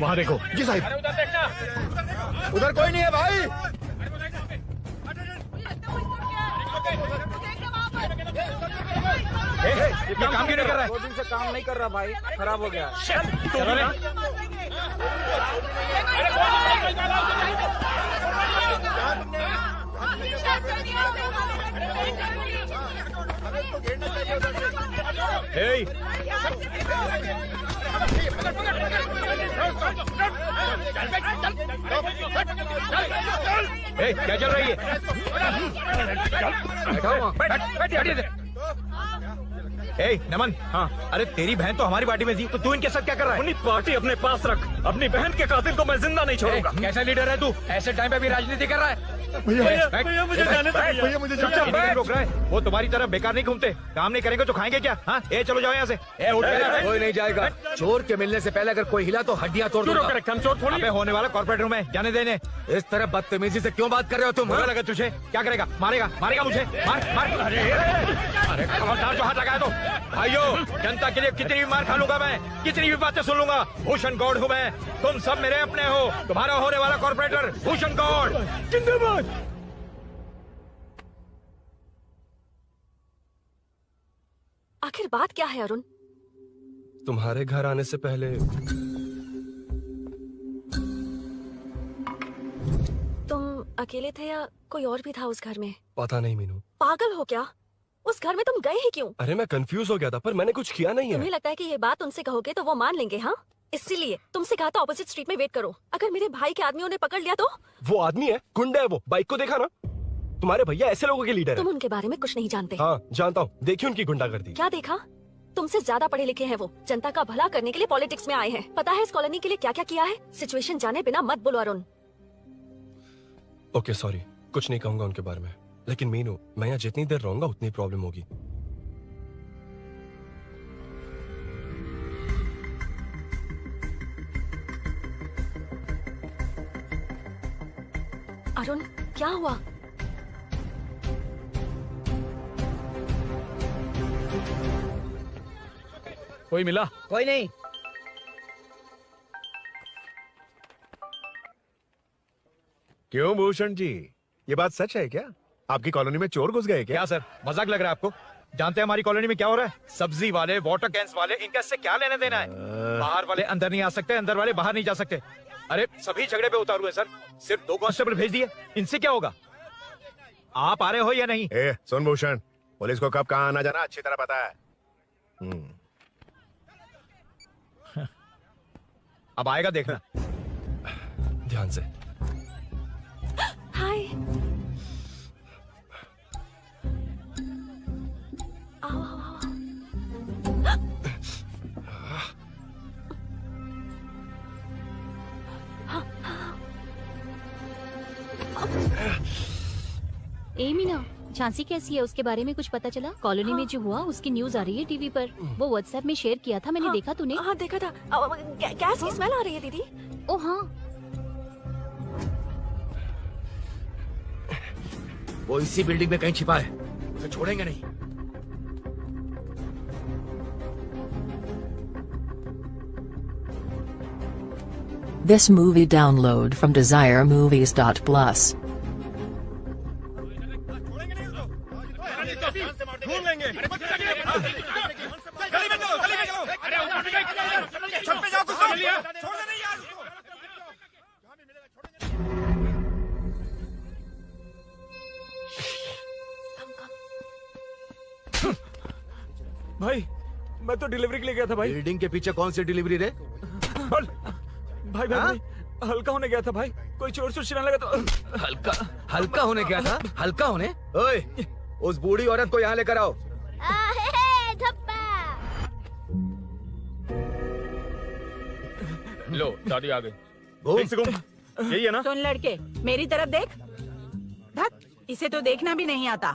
वहाँ देखो। जी साहिब। उधर कोई नहीं है भाई। ये काम क्यों नहीं कर रहा है? 2 दिन से काम नहीं कर रहा भाई, खराब हो गया। Hey! क्या चल रही है? नमन, हाँ, अरे तेरी बहन तो हमारी पार्टी में थी, तो तू इनके साथ क्या कर रहा है? अपनी पार्टी अपने पास रख, अपनी बहन के कातिल को मैं जिंदा नहीं छोड़ूंगा। कैसा लीडर है तू? ऐसे टाइम पे भी राजनीति कर रहा है? भैया मुझे जाने दो। भैया मुझे रोक रहा है। वो तुम्हारी तरह बेकार नहीं घूमते, काम नहीं करेंगे तो खाएंगे क्या? हाँ, चलो जाओ यहाँ से। कोई नहीं जाएगा। चोर के मिलने से पहले अगर कोई हिला तो हड्डियां तोड़ दूंगा। अबे होने वाला कॉर्पोरेट रूम है, जाने देने। इस तरह बदतमीजी से क्यों बात कर रहे हो तुम? बुरा लगा तुझे? क्या करेगा? मारेगा? मारेगा मुझे? मार। अरे खबरदार जो हाथ लगाया तो। भाइयों, जनता के लिए कितनी भी मार खा लूंगा मैं, कितनी भी बातें सुन लूंगा। भूषण गौड़ हूँ मैं, तुम सब मेरे अपने हो। तुम्हारा होने वाला कॉर्पोरेटर भूषण गौड़ जिंदाबाद। आखिर बात क्या है अरुण? तुम्हारे घर आने से पहले तुम अकेले थे या कोई और भी था उस घर में? पता नहीं मीनू। पागल हो क्या? उस घर में तुम गए ही क्यों? अरे मैं कंफ्यूज हो गया था, पर मैंने कुछ किया नहीं है। तुम्हें लगता है कि ये बात उनसे कहोगे तो वो मान लेंगे? हाँ, इसीलिए तुमसे कहा था ऑपोजिट स्ट्रीट में वेट करो। अगर मेरे भाई के आदमियों ने पकड़ लिया तो? वो आदमी है, गुंडा है वो। बाइक को देखा ना? तुम्हारे भैया ऐसे लोगों के लीडर तुम है। उनके बारे में कुछ नहीं जानते। हाँ जानता हूँ, देखिए उनकी गुंडागर्दी। क्या देखा? तुमसे ज्यादा पढ़े लिखे हैं वो। जनता का भला करने के लिए पॉलिटिक्स में आए हैं। पता है इस कॉलोनी के लिए क्या क्या किया है? सिचुएशन जाने बिना मत बोलो अरुण। ओके सॉरी, कुछ नहीं कहूंगा उनके बारे में। लेकिन मीनू, मैं यहाँ जितनी देर रहूंगा उतनी प्रॉब्लम होगी। अरुण, क्या हुआ? कोई मिला? कोई नहीं। क्यों भूषण जी, ये बात सच है क्या? आपकी कॉलोनी में चोर घुस गए क्या सर, मजाक लग रहा है आपको? जानते हैं हमारी कॉलोनी में क्या हो रहा है? सब्जी वाले, वाटर कैंस वाले, इनका इससे क्या लेना देना है? बाहर वाले अंदर नहीं आ सकते, अंदर वाले बाहर नहीं जा सकते। अरे सभी झगड़े पे उतारू है सर। सिर्फ 2 कांस्टेबल भेज दिए, इनसे क्या होगा? आप आ रहे हो या नहीं? सुन भूषण, पुलिस को कब कहाँ आना जाना अच्छी तरह पता है। अब आएगा देखना। ध्यान से। हाय। आओ आओ आओ। ए मीना, झांसी कैसी है, उसके बारे में कुछ पता चला? कॉलोनी में जो हुआ उसकी न्यूज आ रही है टीवी पर। वो व्हाट्सएप में शेयर किया था मैंने। देखा तूने? हाँ देखा था। गैस की स्मेल आ रही है दीदी। ओ हाँ। वो इसी बिल्डिंग में कहीं छिपा है, उसे छोड़ेंगे नहीं। This movie download from DesireMovies.plus. ढूंढ लेंगे। गली में चलो, गली में चलो। छत पे जाओ, कुछ छोड़ दे नहीं यार। भाई मैं तो डिलीवरी के लिए गया था भाई। बिल्डिंग के पीछे कौन सी डिलीवरी रे? भाई भाई हल्का होने गया था भाई, कोई चोर चोर चिल्लाने लगा तो हल्का होने गया था? हल्का होने? ओए, उस बूढ़ी औरत को यहाँ लेकर आओ। लो दादी आ गई। यही है ना? सुन लड़के, मेरी तरफ देख। धत, इसे तो देखना भी नहीं आता।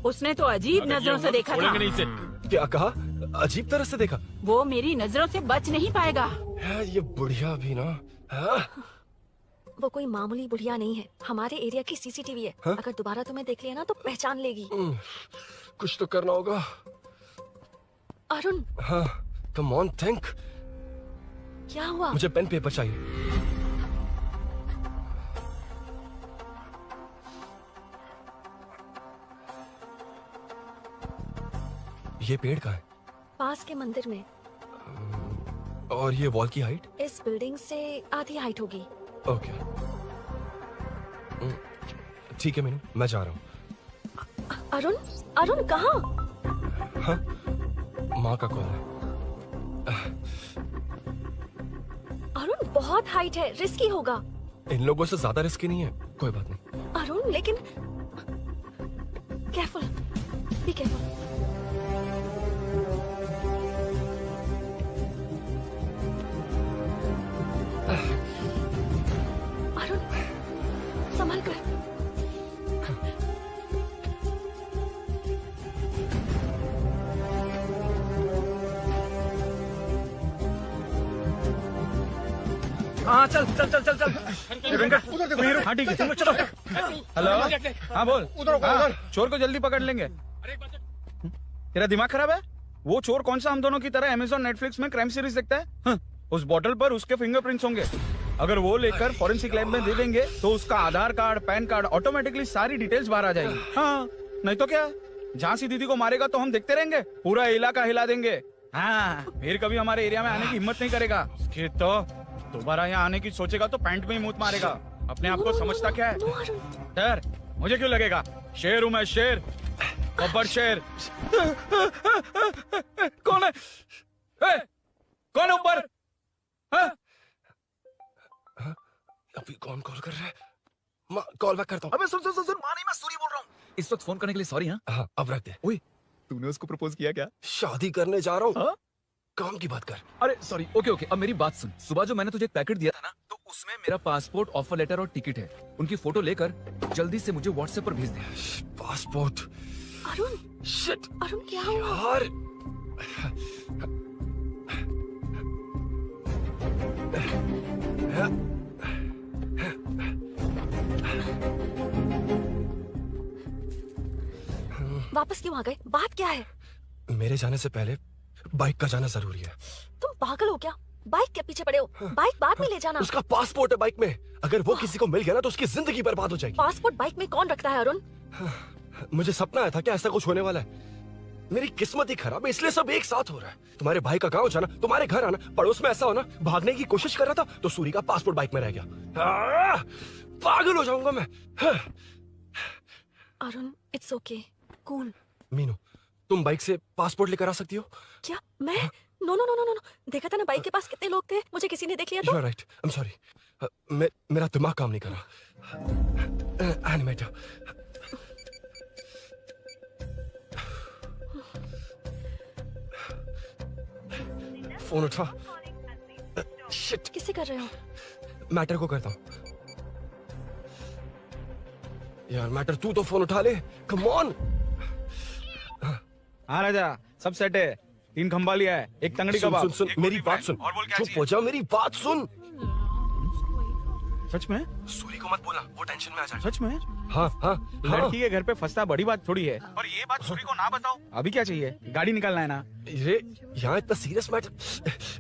उसने तो अजीब नजरों से देखा था। क्या कहा? अजीब तरह से देखा? वो मेरी नजरों से बच नहीं पाएगा। ये बुढ़िया भी ना। वो कोई मामूली बुढ़िया नहीं है, हमारे एरिया की सीसीटीवी है। अगर दोबारा तुम्हें देख लिया ना तो पहचान लेगी। कुछ तो करना होगा। अरुण। हाँ, कम ऑन थिंक। क्या हुआ? मुझे पेन पेपर चाहिए। ये पेड़ कहाँ है? पास के मंदिर में। और ये वॉल की हाइट? इस बिल्डिंग से आधी हाइट होगी। ओके ठीक है मीनू, मैं जा रहा हूँ। अरुण, अरुण कहाँ? हाँ, माँ का कॉल है। अरुण बहुत हाइट है, रिस्की होगा। इन लोगों से ज्यादा रिस्की नहीं है, कोई बात नहीं। अरुण लेकिन केयरफुल, बी केयरफुल। अरुण संभाल कर। हाँ चल चल चल चल चल। हाँ ठीक है, तुम लोग चलो। हेलो, हाँ बोल। हाँ, चोर को जल्दी पकड़ लेंगे। तेरा दिमाग खराब है? वो चोर कौन सा हम दोनों की तरह अमेज़न नेटफ्लिक्स में क्राइम सीरीज देखता है? उस बोतल पर उसके फिंगरप्रिंट्स होंगे। अगर वो लेकर फॉरेंसिक लैब में दे देंगे तो उसका आधार कार्ड, पैन कार्ड, ऑटोमेटिकली सारी डिटेल्स बाहर आ जाएगी। हाँ, नहीं तो क्या, झांसी दीदी को मारेगा तो हम देखते रहेंगे, पूरा इलाका हिला देंगे। हाँ, फिर कभी हमारे एरिया में आने की हिम्मत नहीं करेगा। तो दोबारा यहाँ आने की सोचेगा तो पैंट में ही मूत मारेगा। अपने आप को समझता क्या है? डर मुझे क्यों लगेगा? शेर हूँ मैं, शेर, गब्बर शेर। कौन है? कौन है ऊपर? अभी कौन कॉल कर रहा है? माँ, कॉल बैक करता हूँ। अबे सुन सुन सुन, माँ नहीं, मैं सूरी बोल रहा हूँ। इस वक्त फोन करने के लिए सॉरी। हाँ, अब रख दे। ओए, तूने उसको प्रपोज किया क्या? शादी करने जा रहा हूँ। काम की बात कर। अरे सॉरी, ओके ओके, अब मेरी बात सुन। सुबह जो मैंने तुझे एक पैकेट दिया था ना, तो उसमें मेरा पासपोर्ट, ऑफर लेटर और टिकट है। उनकी फोटो लेकर जल्दी से मुझे व्हाट्सएप पर भेज दे। पासपोर्ट? अरुण, शिट, अरुण क्या हुआ? यार, वापस क्यों आ गए? बात क्या है? मेरे जाने से पहले बाइक का जाना जरूरी है। तुम पागल हो क्या? बाइक के पीछे पड़े हो? बाइक बाद में ले जाना। उसका पासपोर्ट है बाइक में, अगर वो किसी को मिल गया ना तो उसकी जिंदगी बर्बाद हो जाएगी। पासपोर्ट बाइक में कौन रखता है अरुण? मुझे सपना आया था कि ऐसा कुछ होने वाला है। मेरी किस्मत ही खराब है, इसलिए सब एक साथ हो रहा है। तुम्हारे भाई का गांव जाना, तुम्हारे घर आना, पड़ोस में ऐसा होना। भागने की कोशिश कर रहा था तो सूरी का पासपोर्ट बाइक में रह गया। पागल हो जाऊंगा मैं। Arun, it's okay, cool. Meenu, तुम बाइक से पासपोर्ट लेकर आ सकती हो? क्या मैं? No no no no no, देखा था ना बाइक के पास कितने लोग थे, मुझे किसी ने देख लिया तो। You're right, I'm sorry। मेरा दिमाग काम नहीं कर रहा। एनिमेटर। फोन उठा। शिट। किससे कर रहे हो? मैटर को करता हूँ। यार मैटर, तू तो फोन उठा ले। Come on. हाँ राजा, सब सेट है। 3 खंबा लिया है, एक तंगड़ी कबाब। सुन, मेरी बात सुन। चुप हो जा, मेरी बात सुन। सच में? सूरी को मत बोला, वो टेंशन में आ जाए। सच में? हाँ। लड़की के घर पे फंसना बड़ी बात थोड़ी है। और ये बात सूरी को ना बताओ। अभी क्या चाहिए? गाड़ी निकालना है ना? ये यहाँ इतना सीरियस मैटर,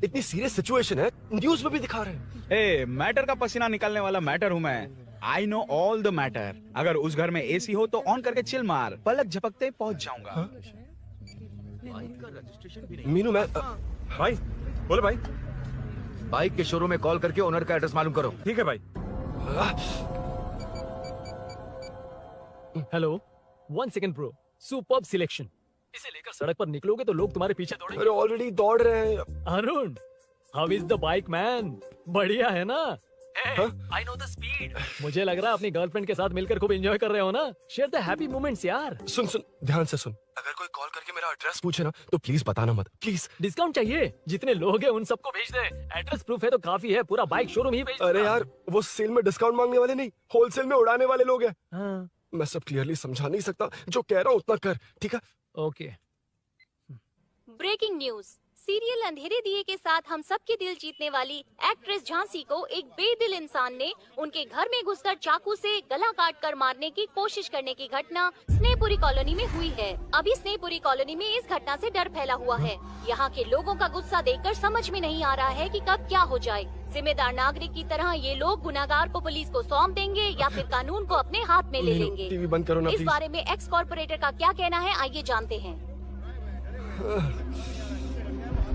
इतनी सीरियस सिचुएशन है, न्यूज में भी दिखा रहे हैं। मैटर का पसीना निकालने वाला मैटर हूँ मैं। I know all the matter. अगर उस घर में एसी हो तो ऑन करके चिल मार, पलक झपकते पहुंच जाऊंगा। मीनू, मैं भाई बोले भाई। बाइक के शोरूम में कॉल करके ओनर का एड्रेस मालूम करो। ठीक है भाई। Hello, 1 second bro. Superb selection. इसे लेकर सड़क पर निकलोगे तो लोग तुम्हारे पीछे दौड़ेंगे। अरे ऑलरेडी दौड़ रहे हैं। Arun, how is the bike man? बढ़िया है ना? I know the speed. मुझे लग रहा है अपनी गर्लफ्रेंड के साथ मिलकर खूब एंजॉय कर रहे हो ना? शेयर द हैप्पी मोमेंट्स यार। सुन, ध्यान से सुन। अगर कोई कॉल करके मेरा एड्रेस पूछे ना तो प्लीज बताना मत, प्लीज। डिस्काउंट चाहिए? जितने लोग हैं उन सबको भेज दे। एड्रेस प्रूफ है तो काफी है, पूरा बाइक शोरूम ही भेज। अरे यार, वो सेल में डिस्काउंट मांगने वाले नहीं, होलसेल में उड़ाने वाले लोग हैं। हाँ। मैं सब क्लियरली समझा नहीं सकता, जो कह रहा हूँ उतना कर, ठीक है? ओके। Breaking news. सीरियल अंधेरे दिए के साथ हम सबके दिल जीतने वाली एक्ट्रेस झांसी को एक बेदिल इंसान ने उनके घर में घुसकर चाकू से गला काट कर मारने की कोशिश करने की घटना स्नेहपुरी कॉलोनी में हुई है। अभी स्नेहपुरी कॉलोनी में इस घटना से डर फैला हुआ है। यहाँ के लोगों का गुस्सा देखकर समझ में नहीं आ रहा है कि कब क्या हो जाए। जिम्मेदार नागरिक की तरह ये लोग गुनाहगार को पुलिस को सौंप देंगे या फिर कानून को अपने हाथ में ले लेंगे। टीवी बंद करो ना इस प्लीज। बारे में एक्स कॉर्पोरेटर का क्या कहना है, आइए जानते हैं।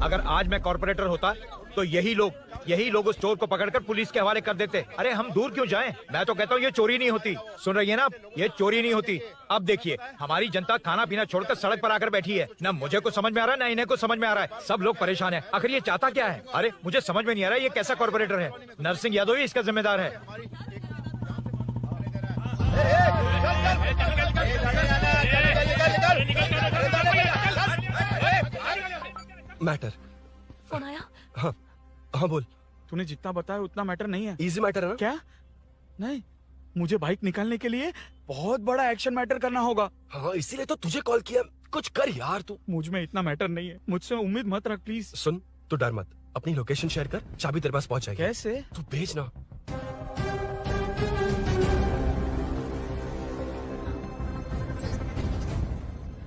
अगर आज मैं कॉर्पोरेटर होता तो यही लोग उस चोर को पकड़कर पुलिस के हवाले कर देते। अरे हम दूर क्यों जाएं? मैं तो कहता हूँ ये चोरी नहीं होती। सुन रही है ना आप? ये चोरी नहीं होती। अब देखिए, हमारी जनता खाना पीना छोड़कर सड़क पर आकर बैठी है। ना मुझे कुछ समझ में आ रहा है, ना इन्हें कुछ समझ में आ रहा है। सब लोग परेशान हैं। आखिर ये चाहता क्या है? अरे मुझे समझ में नहीं आ रहा है, ये कैसा कॉर्पोरेटर है? नरसिंह यादव ही इसका जिम्मेदार है। मैटर। फोन आया? हाँ बोल। तूने जितना बताया उतना मैटर नहीं है। इजी मैटर है ना? क्या? नहीं, मुझे बाइक निकालने के लिए बहुत बड़ा एक्शन मैटर करना होगा। हाँ, इसीलिए तो तुझे कॉल किया। कुछ कर यार तू। मुझ में इतना मैटर नहीं है, मुझसे उम्मीद मत रख प्लीज। सुन, तू डर मत, अपनी लोकेशन शेयर कर, चाबी तेरे पास पहुंच जाएगी। कैसे? तू भेज ना।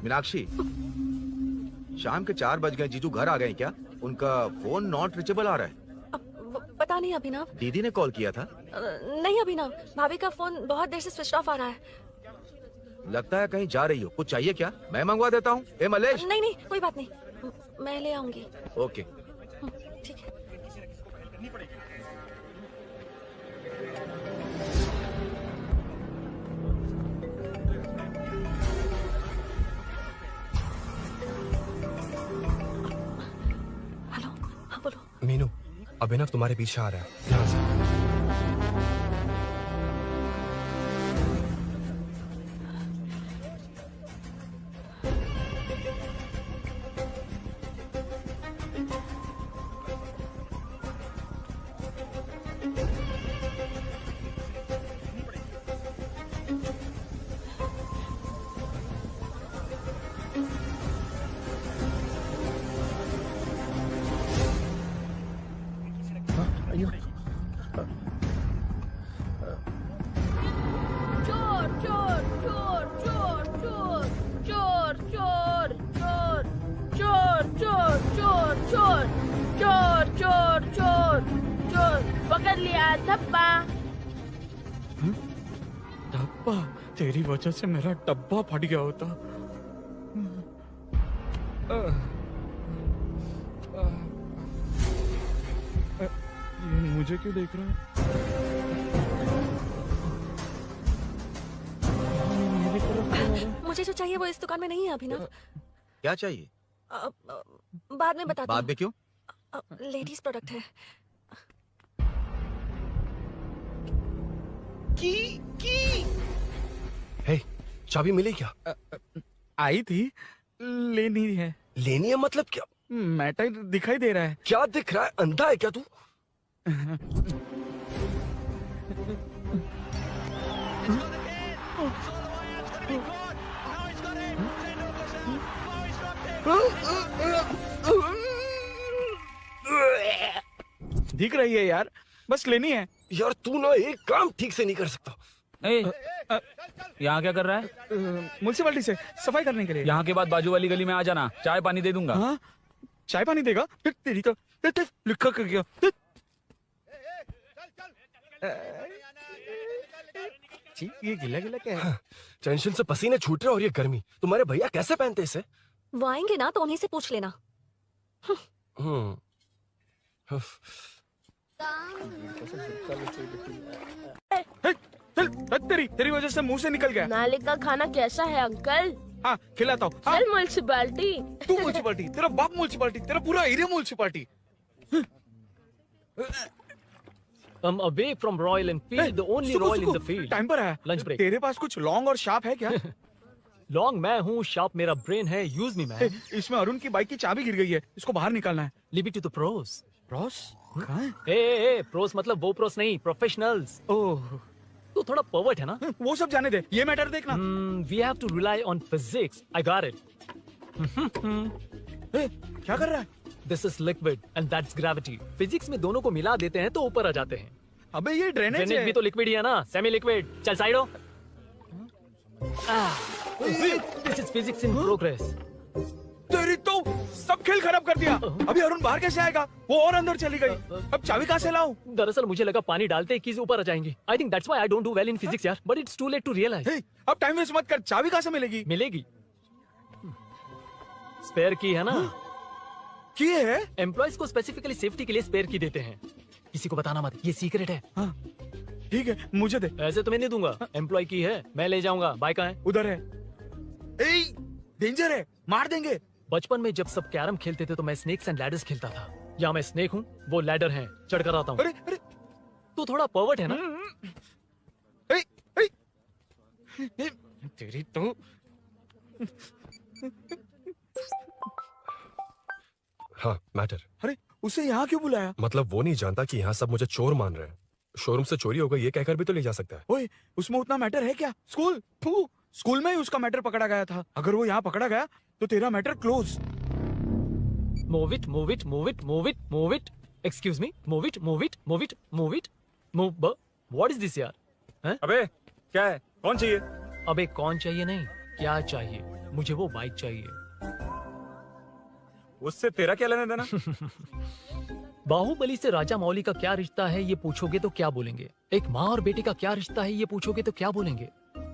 मीनाक्षी, शाम के 4 बज गए, जीजू घर आ गए क्या? उनका फोन नॉट रीचेबल आ रहा है। पता नहीं अभिनव। दीदी ने कॉल किया था? नहीं अभिनव, भाभी का फोन बहुत देर से स्विच ऑफ आ रहा है। लगता है कहीं जा रही हो। कुछ चाहिए क्या? मैं मंगवा देता हूँ। ए मलेश। नहीं, कोई बात नहीं, मैं ले आऊंगी। ओके ठीक है। हेलो, हाँ बोलो। मीनू, अभिनव तुम्हारे पीछे आ रहा है, ध्यान से। चोर कर लिया धब्बा। डब्बा, तेरी वजह से मेरा डब्बा फट गया होता। ये मुझे क्यों देख रहा है? मेरी तरफ क्यों आ रहा है? मुझे जो चाहिए वो इस दुकान में नहीं है अभिनव। क्या चाहिए? बाद में बताती बाद में क्यों? लेडीज प्रोडक्ट है। की हे, चाबी मिली क्या? आई थी, लेनी है। लेनी है मतलब क्या? मैटर दिखाई दे रहा है। क्या दिख रहा है? अंधा है क्या तू? दिख रही है यार, बस लेनी है। यार तू ना एक काम ठीक से नहीं कर सकता। यहाँ क्या कर रहा है? म्युनिसिपैलिटी से सफाई करने के लिए। यहाँ के बाद बाजू वाली गली में आ जाना, चाय पानी दे दूंगा। हाँ? चाय पानी देगा? तेरी का लिखा कर गया। ये गिला गिला क्या है? टेंशन से पसीने छूट रहे और ये गर्मी, तुम्हारे भैया कैसे पहनते इसे? वो आएंगे ना तो उन्हीं से पूछ लेना। तेरी वजह से मुंह से निकल गया। नाले का खाना कैसा है अंकल? हाँ खिलाता हूँ। चल म्युनिसिपैलिटी। तू म्युनिसिपैलिटी, तेरा बाप म्युनिसिपैलिटी, तेरा पूरा area municipality. I'm away from Royal Enfield, the only Royal in the field. Time पर है। Lunch break. तेरे पास कुछ लॉन्ग और शार्प है क्या? लॉन्ग मैं हूँ, शार्प मेरा ब्रेन है। Use me man. इसमें अरुण की बाइक की चाबी गिर गई है, इसको बाहर निकालना है। Leave it to the pros. Pros? कहाँ है? ए प्रोस मतलब वो प्रोस नहीं, प्रोफेशनल्स। ओह, तो थोड़ा पर्वर्ट है ना? वो सब जाने दे, ये मैटर देखना। We have to rely on physics. I got it. क्या कर रहा है? This is liquid and that's gravity. Physics में दोनों को मिला देते हैं तो ऊपर आ जाते हैं। अबे ये ड्रेनेज है। भी तो लिक्विड ही है ना, सेमी लिक्विड। चल साइड हो। This is physics in progress. तेरी तो सब खेल खराब कर दिया। अभी अरुण बाहर कैसे आएगा? वो और अंदर चली गई। अब चाबी कहाँ से लाऊं? दरअसल मुझे लगा पानी डालते ही कीज ऊपर आ जाएंगी। I think that's why I don't do well in physics यार। But it's too late to realize. अब टाइम वेस्ट मत कर, चाबी कहाँ से मिलेगी? मिलेगी। स्पेयर की है ना? की है? एम्प्लॉइज को स्पेसिफिकली सेफ्टी के लिए स्पेयर की देते हैं। किसी को बताना मत, ये सीक्रेट है। हाँ, ठीक है, मुझे दे। ऐसे तो मैं नहीं दूंगा। एम्प्लॉय की है, मैं ले जाऊंगा। बाइक कहाँ है? उधर है। डेंजर है, मार देंगे। बचपन में जब सब कैरम खेलते थे तो मैं स्नेक्स एंड लैडर्स खेलता था। या मैं स्नेक हूँ, वो लैडर है, चढ़ कर आता हूँ। अरे तू थोड़ा पर्वर्ट है ना? तेरी तो हाँ मैटर। अरे उसे यहाँ क्यों बुलाया? मतलब वो नहीं जानता कि यहाँ सब मुझे चोर मान रहे हैं। शोरूम से चोरी होगा ये कहकर भी तो ले जा सकता है। ओए, उसमें उतना मैटर है क्या? स्कूल में ही उसका मैटर पकड़ा गया था। अगर वो यहाँ पकड़ा गया तो तेरा matter close. Move it, move it, move it, move it, move it. Excuse me, move it, move it, move it, move it, move. What is this यार? अबे क्या है? कौन चाहिए? अबे कौन चाहिए नहीं, क्या चाहिए? मुझे वो बाइक चाहिए। उससे तेरा क्या लेना देना? बाहुबली से राजा मौली का क्या रिश्ता है ये पूछोगे तो क्या बोलेंगे? एक माँ और बेटे का क्या रिश्ता है ये पूछोगे तो क्या बोलेंगे?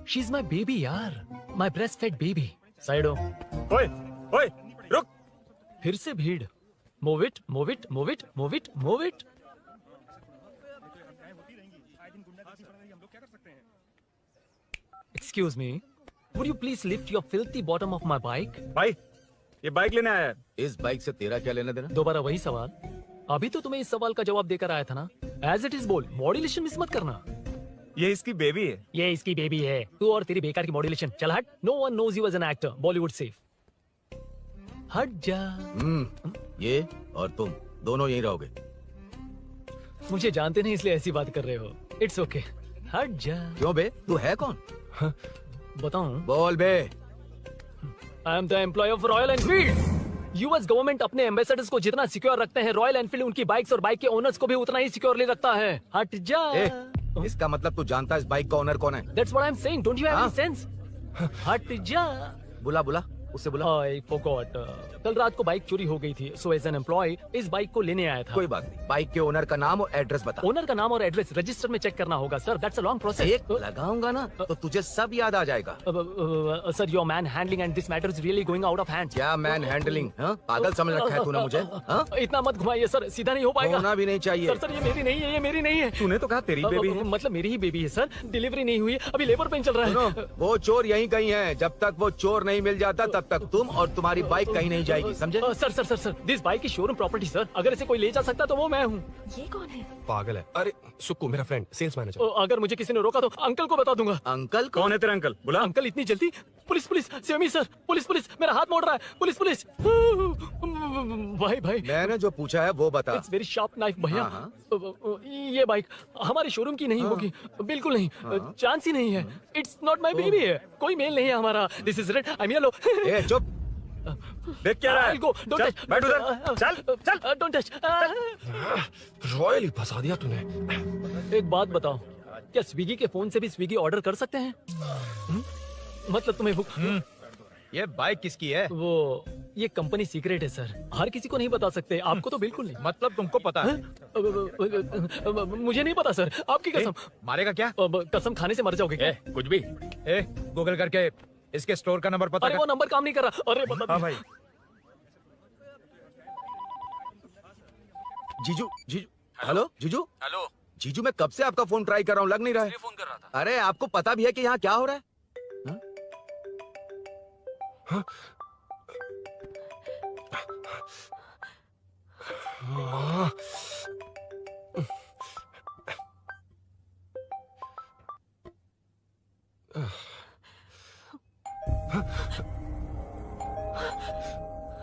शी इज माई बेबी यार, my breast fed baby. Side हो। ओए, ओए, रुक। फिर से भीड़। Move it, move it, move it, move it, move it. Excuse me, would you please lift your filthy bottom of my bike? भाई, ये बाइक लेने आया है। इस बाइक से तेरा क्या लेना देना? दोबारा वही सवाल। अभी तो तुम्हें इस सवाल का जवाब देकर आया था ना। एज इट इज बोल, मॉड्यूलेशन मिस मत करना। ये इसकी बेबी है। ये इसकी बेबी है। तू और तेरी बेकार की मॉड्यूलेशन। चल हट। No one knows you as an actor. Bollywood safe. हट जा। ये और तुम दोनों यहीं रहोगे। मुझे जानते नहीं इसलिए ऐसी बात कर रहे हो। It's okay. हट जा। क्यों बे? तू है कौन? बताऊं? बोल बे। I am the employ of Royal Enfield. US government अपने एम्बेसडर्स को जितना सिक्योर रखते हैं, रॉयल एनफील्ड उनकी बाइक्स और बाइक के ओनर्स को भी उतना ही सिक्योरली रखता है। हट जा। इसका मतलब तू जानता है इस बाइक का ओनर कौन है? That's what I'm saying. Don't you have any sense? हट जा। बुला बुला। उससे बुला। I forgot. कल रात को बाइक चोरी हो गई थी, सो एज एन एम्प्लॉय इस बाइक को लेने आया था। कोई बात नहीं, बाइक के ओनर का नाम और एड्रेस बता। ओनर का नाम और एड्रेस रजिस्टर में चेक करना होगा sir, that's a long process. एक लगाऊंगा ना तो तुझे सब याद आ जाएगा। Sir your man handling and this matter is really going out of hand. क्या मैन हैंडलिंग? पागल समझ रखा है तूने मुझे? इतना मत घुमाइए सर, सीधा नहीं हो पाएगा। होना भी नहीं चाहिए। सर ये मेरी नहीं है, ये मेरी नहीं है। तूने तो कहा तेरी बेबी है। मतलब मेरी ही बेबी है सर, डिलीवरी नहीं हुई, अभी लेबर पेन चल रहा है। वो चोर यहीं कहीं है, जब तक वो चोर नहीं मिल जाता तब तक तुम और तुम्हारी बाइक कहीं नहीं जाएगी, समझे? Sir sir sir sir this bike की शोरूम प्रॉपर्टी सर, अगर इसे कोई ले जा सकता तो वो मैं हूँ। ये कौन है? पागल है। अरे सुक्कू मेरा फ्रेंड, सेल्स मैनेजर। अगर मुझे किसी ने रोका तो अंकल को बता दूंगा। अंकल कौन है तेरा अंकल? बुला। अंकल इतनी जल्दी? Police police semi sir, police police, मेरा हाथ मोड़ रहा है, पुलिस पुलिस। भाई भाई मैंने जो पूछा है वो बता। इट्स वेरी शार्प नाइफ भैया। ये बाइक हमारी शोरूम की नहीं होगी, बिल्कुल नहीं, चांस ही नहीं है। इट्स नॉट माय बेबी है, कोई मेल नहीं है हमारा। This is red, I am yellow. ए चुप, देख क्या रहा है? गो, डोंट टच, बैठ उधर, चल चल, डोंट टच। रॉयली फंसा दिया तूने। एक बात बताओ, क्या स्विगी के फोन से भी स्विगी ऑर्डर कर सकते हैं? मतलब तुम्हें भूख? ये बाइक किसकी है? वो ये कंपनी सीक्रेट है सर, हर किसी को नहीं बता सकते। आपको तो बिल्कुल नहीं। मतलब तुमको पता है? मुझे नहीं पता सर, आपकी कसम। मारेगा क्या? कसम खाने से मर जाओगे क्या? कुछ भी। गूगल करके इसके स्टोर का नंबर पता अरे कर। वो नंबर काम नहीं कर रहा। अरे बता। हाँ भाई। जीजू जीजू, हेलो जीजू। हेलो जीजू, मैं कब से आपका फोन ट्राई कर रहा हूँ, लग नहीं रहा है। फोन कर रहा था। अरे आपको पता भी है कि यहाँ क्या हो रहा है?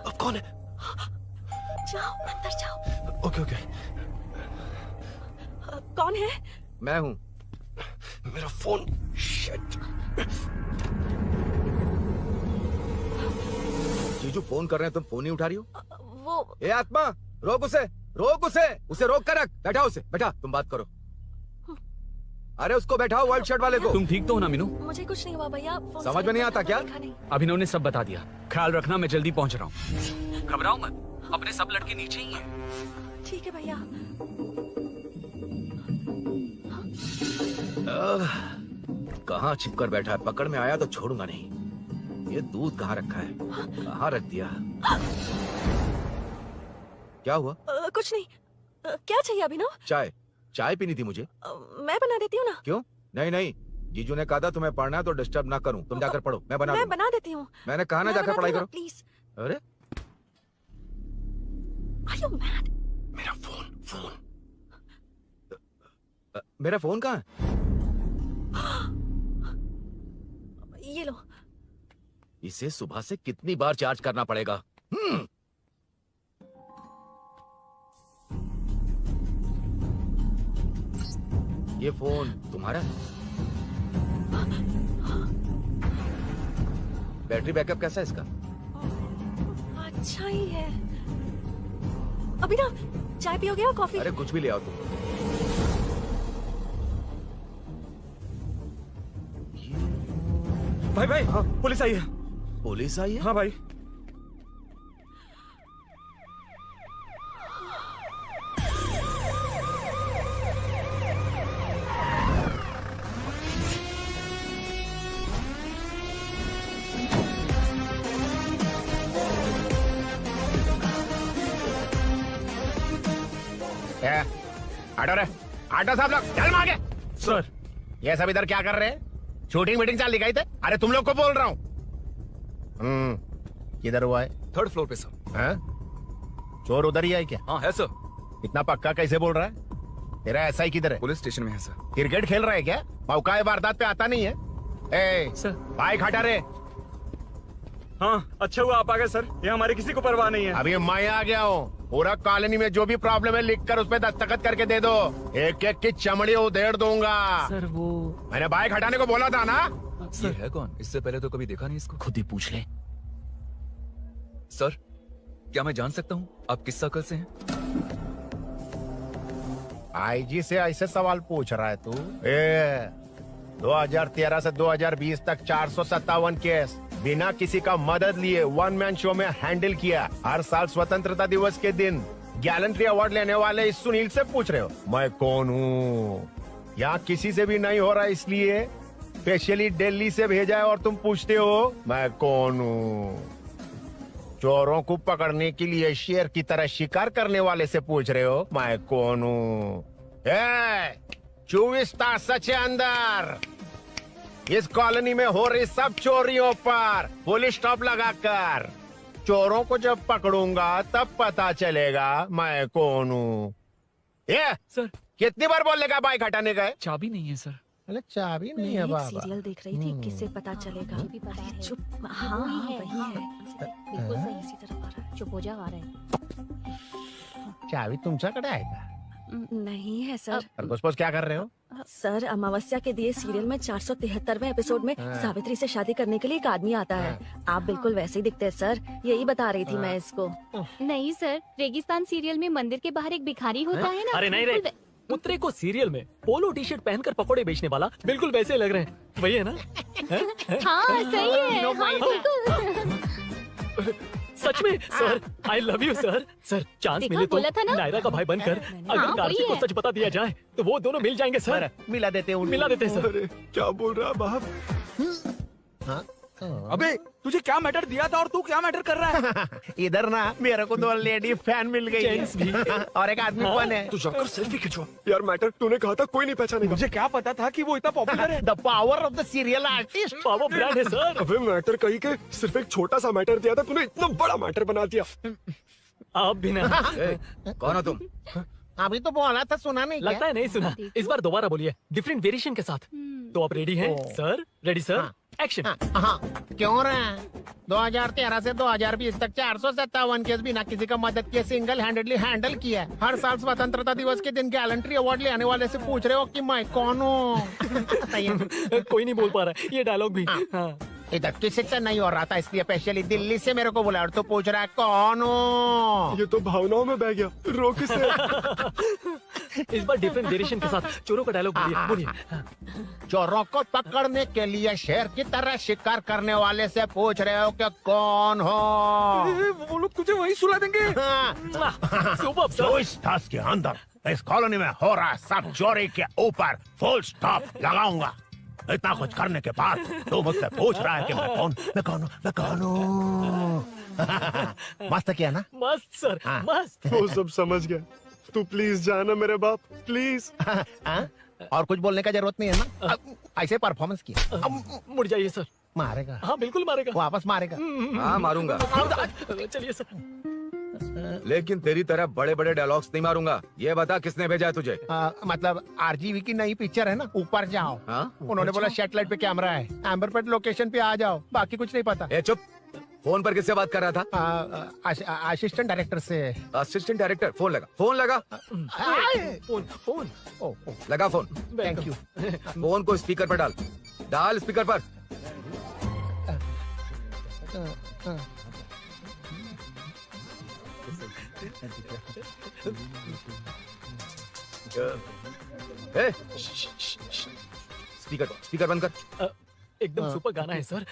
अब कौन है? जाओ अंदर जाओ। Okay okay. कौन है? मैं हूँ। मेरा फोन। शिट। जीजू फोन कर रहे हैं, तुम फोन नहीं उठा रही हो? वो ए आत्मा, रोक उसे, रोक उसे, उसे रोक कर रख। बैठा उसे, बैठा, तुम बात करो। अरे उसको बैठाओ, व्हाइट शर्ट वाले को। तुम ठीक तो हो ना मीनू? मुझे कुछ नहीं हुआ भैया। समझ में नहीं आता क्या? अभिनव ने सब बता दिया, ख्याल रखना, मैं जल्दी पहुंच रहा हूँ। घबराओ मत, अपने सब लड़के नीचे ही हैं। ठीक है भैया। कहाँ छिप कर बैठा है, पकड़ में आया तो छोड़ूंगा नहीं। ये दूध कहाँ रखा है, कहाँ रख दिया? क्या हुआ? कुछ नहीं। क्या चाहिए अभिनव? चाय, चाय पीनी थी मुझे। मैं बना देती हूँ ना। क्यों? नहीं नहीं, जीजू ने कहा था तुम्हें पढ़ना है तो डिस्टर्ब ना करूं, तुम जाकर पढ़ो, मैं बना देती हूँ। मैंने कहा ना जाकर पढ़ाई करो प्लीज। अरे Are you mad? मेरा फोन मेरा फोन कहाँ है? ये लो। इसे सुबह से कितनी बार चार्ज करना पड़ेगा? ये फोन तुम्हारा है? बैटरी बैकअप कैसा है इसका? अच्छा ही है। अभिनव, चाय पियोगे या कॉफी? अरे कुछ भी ले आओ तुम। भाई भाई, हाँ, पुलिस आई है। पुलिस आई है? हाँ भाई। ऑटो रे, ऑटो साहब लोग चल मांगे। सर, ये सब इधर क्या कर रहे हैं? शूटिंग मीटिंग चाल दिखाई थे? अरे तुम लोग को बोल रहा हूँ। किधर हुआ है? 3rd फ्लोर पे सर। हैं? चोर उधर ही है क्या? हाँ है सर। इतना पक्का कैसे बोल रहा है? तेरा एसआई किधर है? पुलिस स्टेशन में है सर। क्रिकेट खेल रहा है क्या? मौका वारदात पे आता नहीं है? ए सर, बाइक हटा रे। हाँ, अच्छा हुआ आप आ गए सर, ये हमारे किसी को परवाह नहीं है। अभी मैं आ गया हूँ। पूरा कॉलोनी में जो भी प्रॉब्लम है लिख कर उस पर दस्तखत करके दे दो। एक एक की चमड़ी उधेड़ दूंगा। सर वो मैंने बाइक हटाने को बोला था ना? ये है कौन? इससे पहले तो कभी देखा नहीं इसको। खुद ही पूछ ले। सर, क्या मैं जान सकता हूँ आप किस सर्कल से हैं? आईजी से ऐसे सवाल पूछ रहा है तू? 2013 से 2020 तक 457 केस, बिना किसी का मदद लिए वन मैन शो में हैंडल किया। हर साल स्वतंत्रता दिवस के दिन गैलेंट्री अवार्ड लेने वाले इस सुनील से पूछ रहे हो मैं कौन हूँ? यहाँ किसी से भी नहीं हो रहा, इसलिए स्पेशली दिल्ली से भेजा है और तुम पूछते हो मैं कौन हूँ? चोरों को पकड़ने के लिए शेर की तरह शिकार करने वाले से पूछ रहे हो मैं कौन हूँ? 24 तास के अंदर इस कॉलोनी में हो रही सब चोरियों पर पुलिस स्टॉप लगाकर चोरों को जब पकड़ूंगा तब पता चलेगा मैं कौन हूँ। ये सर कितनी बार बोलेगा बाइक हटाने का? चाबी नहीं है सर। अरे चाबी नहीं मैं है एक बाबा। सीरियल देख रही थी, किसे पता चलेगा? अरे चुप, हाँ वही है। बिल्कुल सही, इसी तरफ आ रहा है। चुप हो जा, आ रहा है। चाबी तुमच्याकडे आहे का? नहीं है सर। खरगोश क्या कर रहे हो? सर अमावस्या के दिए सीरियल में 473वें एपिसोड में हाँ। सावित्री से शादी करने के लिए एक आदमी आता है। आप बिल्कुल वैसे ही दिखते हैं सर, यही बता रही थी मैं इसको। नहीं सर, रेगिस्तान सीरियल में मंदिर के बाहर एक भिखारी होता है ना। अरे नहीं रे, पुत्रे को सीरियल में पोलो टी शर्ट पहनकर पकोड़े बेचने वाला बिल्कुल वैसे लग रहे हैं, वही है ना? हाँ सही है, हाँ, बिल्कुल। सच में sir, I love you sir. Sir chance देखा, मिले तो बोला था ना? नायरा का भाई बनकर अगर हाँ, कार्तिक वही को है। सच बता दिया जाए तो वो दोनों मिल जाएंगे सर। मिला देते हैं मिला देते हैं सर। क्या बोल रहा बाप? अबे तुझे क्या मैटर दिया था और तू क्या मैटर कर रहा है? इधर ना मेरे को 2 लेडी फैन मिल गई जेंट्स भी। है और एक आदमी कौन है? तू जाकर सेल्फी खिंचवा। यार मैटर तूने कहा था कोई नहीं पहचानेगा। मुझे क्या पता था कि वो इतना पॉपुलर है। The power of the serial artist. Power brand है सर। अबे मैटर कही के सिर्फ एक छोटा सा मैटर दिया था, तूने इतना बड़ा मैटर बना दिया। आप भी ना। कौन हो तुम? अभी तो बोला था, सुना नहीं लगता है नहीं सुना। इस बार दोबारा बोलिए, डिफरेंट वेरिएशन के साथ। तो आप रेडी हैं सर? Ready sir, action. हाँ, क्यों रहे? 2013 से 2020 तक 457 केस बिना किसी का मदद किए सिंगल हैंडेडली हैंडल किया। हर साल स्वतंत्रता दिवस के दिन गैलेंट्री अवार्ड लेने वाले से पूछ रहे हो कि मैं कौन हूँ? कोई नहीं बोल पा रहा है ये डायलॉग भी। हाँ। इधर किसी से नहीं हो रहा था, इसलिए स्पेशली दिल्ली से मेरे को बुला और तो पूछ रहा है कौन हूँ? ये तो भावनाओं में बह गया, रोक इसे। इस बार डिफरेंट वेरिएशन के साथ चोरों का डायलॉग बोलिए। चोरों को पकड़ने के लिए शेर की तरह शिकार करने वाले से पूछ रहे हो कि कौन हो? वो लोग तुझे वही सुला देंगे। जो इस तास के अंदर इस कॉलोनी में हो रहा है सब चोरी के ऊपर फुल स्टॉप लगाऊंगा। इतना कुछ करने के बाद तो मुझसे पूछ रहा है कि मैं कौन हूँ? मस्त किया ना? मस्त सर, मस्त। वो सब समझ गया। तू प्लीज जाना मेरे बाप, प्लीज। और कुछ बोलने का जरूरत नहीं है ना? ऐसे परफॉर्मेंस किया। मुड़ जाइए सर। मारेगा? हाँ बिल्कुल मारेगा। वापस मारेगा? हाँ मारूंगा। चलिए सर। लेकिन तेरी तरह बड़े बड़े डायलॉग्स नहीं मारूंगा। ये बता किसने भेजा है तुझे? मतलब आरजीवी की नई पिक्चर है ना, ऊपर जाओ। उन्होंने बोला सैटेलाइट पे कैमरा है, एम्बरपेट लोकेशन पे आ जाओ, बाकी कुछ नहीं पता। चुप। फोन पर किससे बात कर रहा था? असिस्टेंट डायरेक्टर से। Assistant director? फोन लगा, फोन लगा। फोन लगा फोन। Thank you. फोन को स्पीकर पर डाल, डाल स्पीकर पर। स्पीकर बंद कर। एकदम सुपर गाना है सर।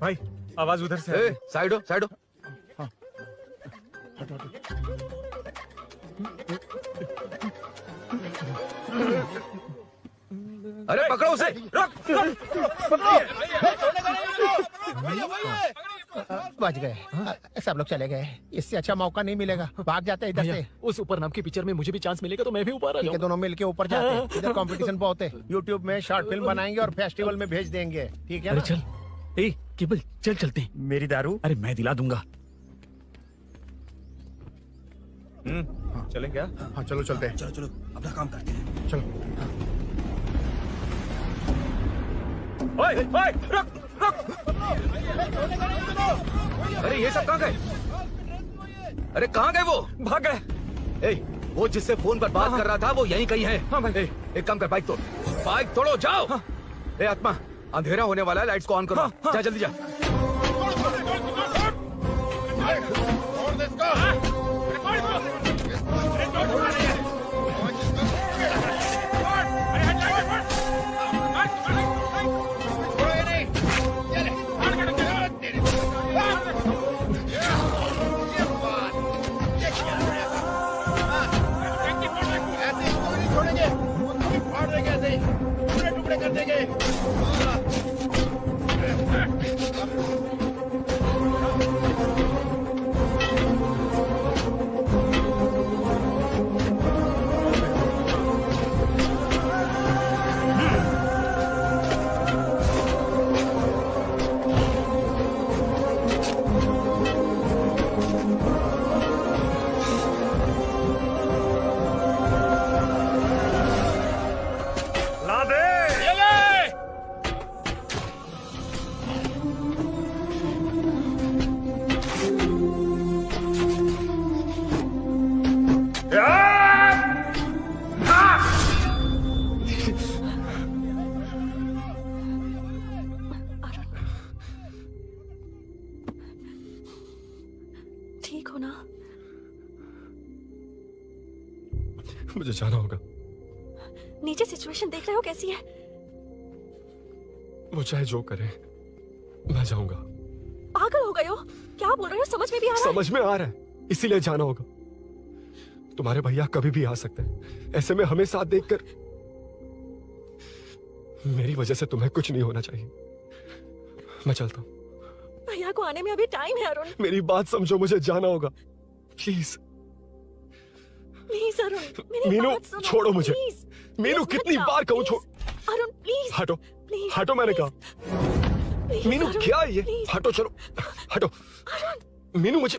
भाई आवाज उधर से। साइड हो, साइड हो। अरे पकड़ो उसे, रुक। बच गए, सब लोग चले गए। इससे अच्छा मौका नहीं मिलेगा, भाग जाते इधर से। उस ऊपर नाम की पिक्चर में मुझे भी चांस मिलेगा तो मैं भी ऊपर आ जाऊंगा। दोनों मिलके ऊपर जाते हैं। इधर कंपटीशन बहुत है। यूट्यूब में शॉर्ट फिल्म बनाएंगे और फेस्टिवल में भेज देंगे, ठीक है ना? चल ए केबल चल चलते हैं। मेरी दारू? अरे मैं दिला दूंगा। चलें क्या? हाँ चलो चलते हैं। चलो चलो अपना काम करते हैं। चलो। ओए, ओए, रुक, रुक। अरे ये सब कहाँ गए? अरे कहाँ गए वो? भाग गए। वो जिससे फोन पर बात कर रहा था वो यहीं कहीं है। हाँ भाई। एक काम कर, बाइक तोड़, बाइक तोड़ो, जाओ। आत्मा, अंधेरा होने वाला है, लाइट्स को ऑन करो। जा जल्दी जा। मुझे जाना होगा। नीचे सिचुएशन देख रहे हो कैसी है? वो चाहे जो करे, मैं जाऊंगा। पागल हो गए हो? क्या बोल रहे हो? समझ में भी आ रहा है? समझ में आ रहा है, इसीलिए जाना होगा। तुम्हारे भैया कभी भी आ सकते हैं, ऐसे में हमें साथ देखकर मेरी वजह से तुम्हें कुछ नहीं होना चाहिए। मैं चलता हूँ। भैया को आने में अभी टाइम है अरुण। मेरी बात समझो, मुझे जाना होगा। प्लीज प्लीज अरुण, मेरी मीनू, बात सुनो, छोड़ो मुझे। प्लीज। मीनू, प्लीज कितनी मत जाओ, बार कहूँ प्लीज। छोड़। अरुण प्लीज। हटो, प्लीज, हटो, मैंने कहा। प्लीज, मीनू अरुण, क्या है ये? प्लीज। हटो, चलो, हटो। मीनू मुझे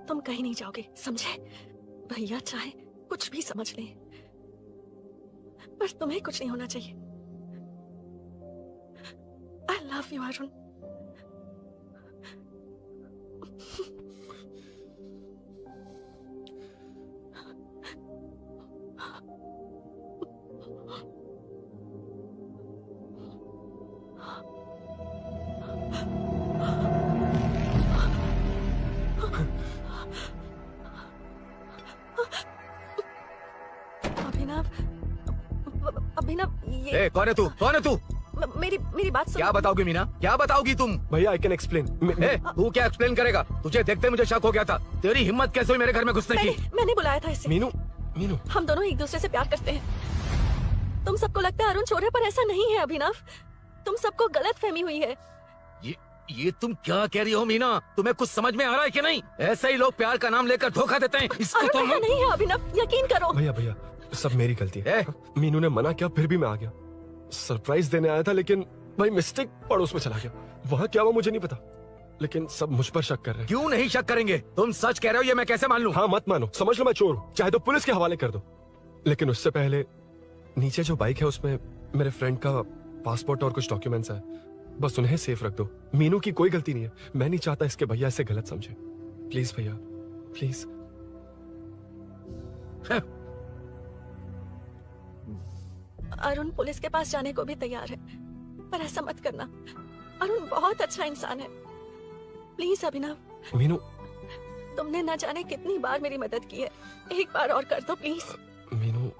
तुम कहीं नहीं जाओगे, समझे? भैया चाहे कुछ भी समझ ले, पर तुम्हें कुछ नहीं होना चाहिए। I love you, Arun. अभिनव, ये कौन है तू? कौन है तू? मेरी बात सुनो। क्या बताओगी मीना? क्या बताओगी तुम? भैया आई कैन एक्सप्लेन। तू क्या एक्सप्लेन करेगा? तुझे देखते मुझे शक हो गया था। तेरी हिम्मत कैसे हुई मेरे घर में घुसने की? मैंने बुलाया था इसे। मीनू, मीनू, हम दोनों एक दूसरे से प्यार करते हैं। तुम सबको लगता है अरुण चोर है, पर ऐसा नहीं है अभिनव। तुम सबको गलत फहमी हुई है। ये तुम क्या कह रही हो मीना? तुम्हें कुछ समझ में आ रहा है कि नहीं? ऐसे ही लोग प्यार का नाम लेकर धोखा देते हैं। इसको तुम ऐसा नहीं है अभिनव, यकीन करो। भैया सब मेरी गलती है। मीनू ने मना किया, फिर भी मैं आ गया। सरप्राइज देने आया था, लेकिन भाई मिस्टेक पड़ोस में चला गया। वहाँ क्या हुआ मुझे नहीं पता, लेकिन सब मुझ पर शक कर रहे हैं। क्यों नहीं शक करेंगे? तुम सच कह रहे हो, ये मैं कैसे मान लूं? हाँ मत मानो, समझ लो मैं चोर हूँ, चाहे तो पुलिस के हवाले कर दो। लेकिन उससे पहले नीचे जो बाइक है उसमें मेरे फ्रेंड का पासपोर्ट और कुछ डॉक्यूमेंट्स है, बस उन्हें सेफ रख दो। मीनू की कोई गलती नहीं है। मैं नहीं चाहता इसके भैया इसे गलत समझे। प्लीज भैया, प्लीज। अरुण पुलिस के पास जाने को भी तैयार है, पर ऐसा मत करना। अरुण बहुत अच्छा इंसान है। प्लीज अभिनव। मीनू, तुमने न जाने कितनी बार मेरी मदद की है, एक बार और कर दो प्लीज। मीनू,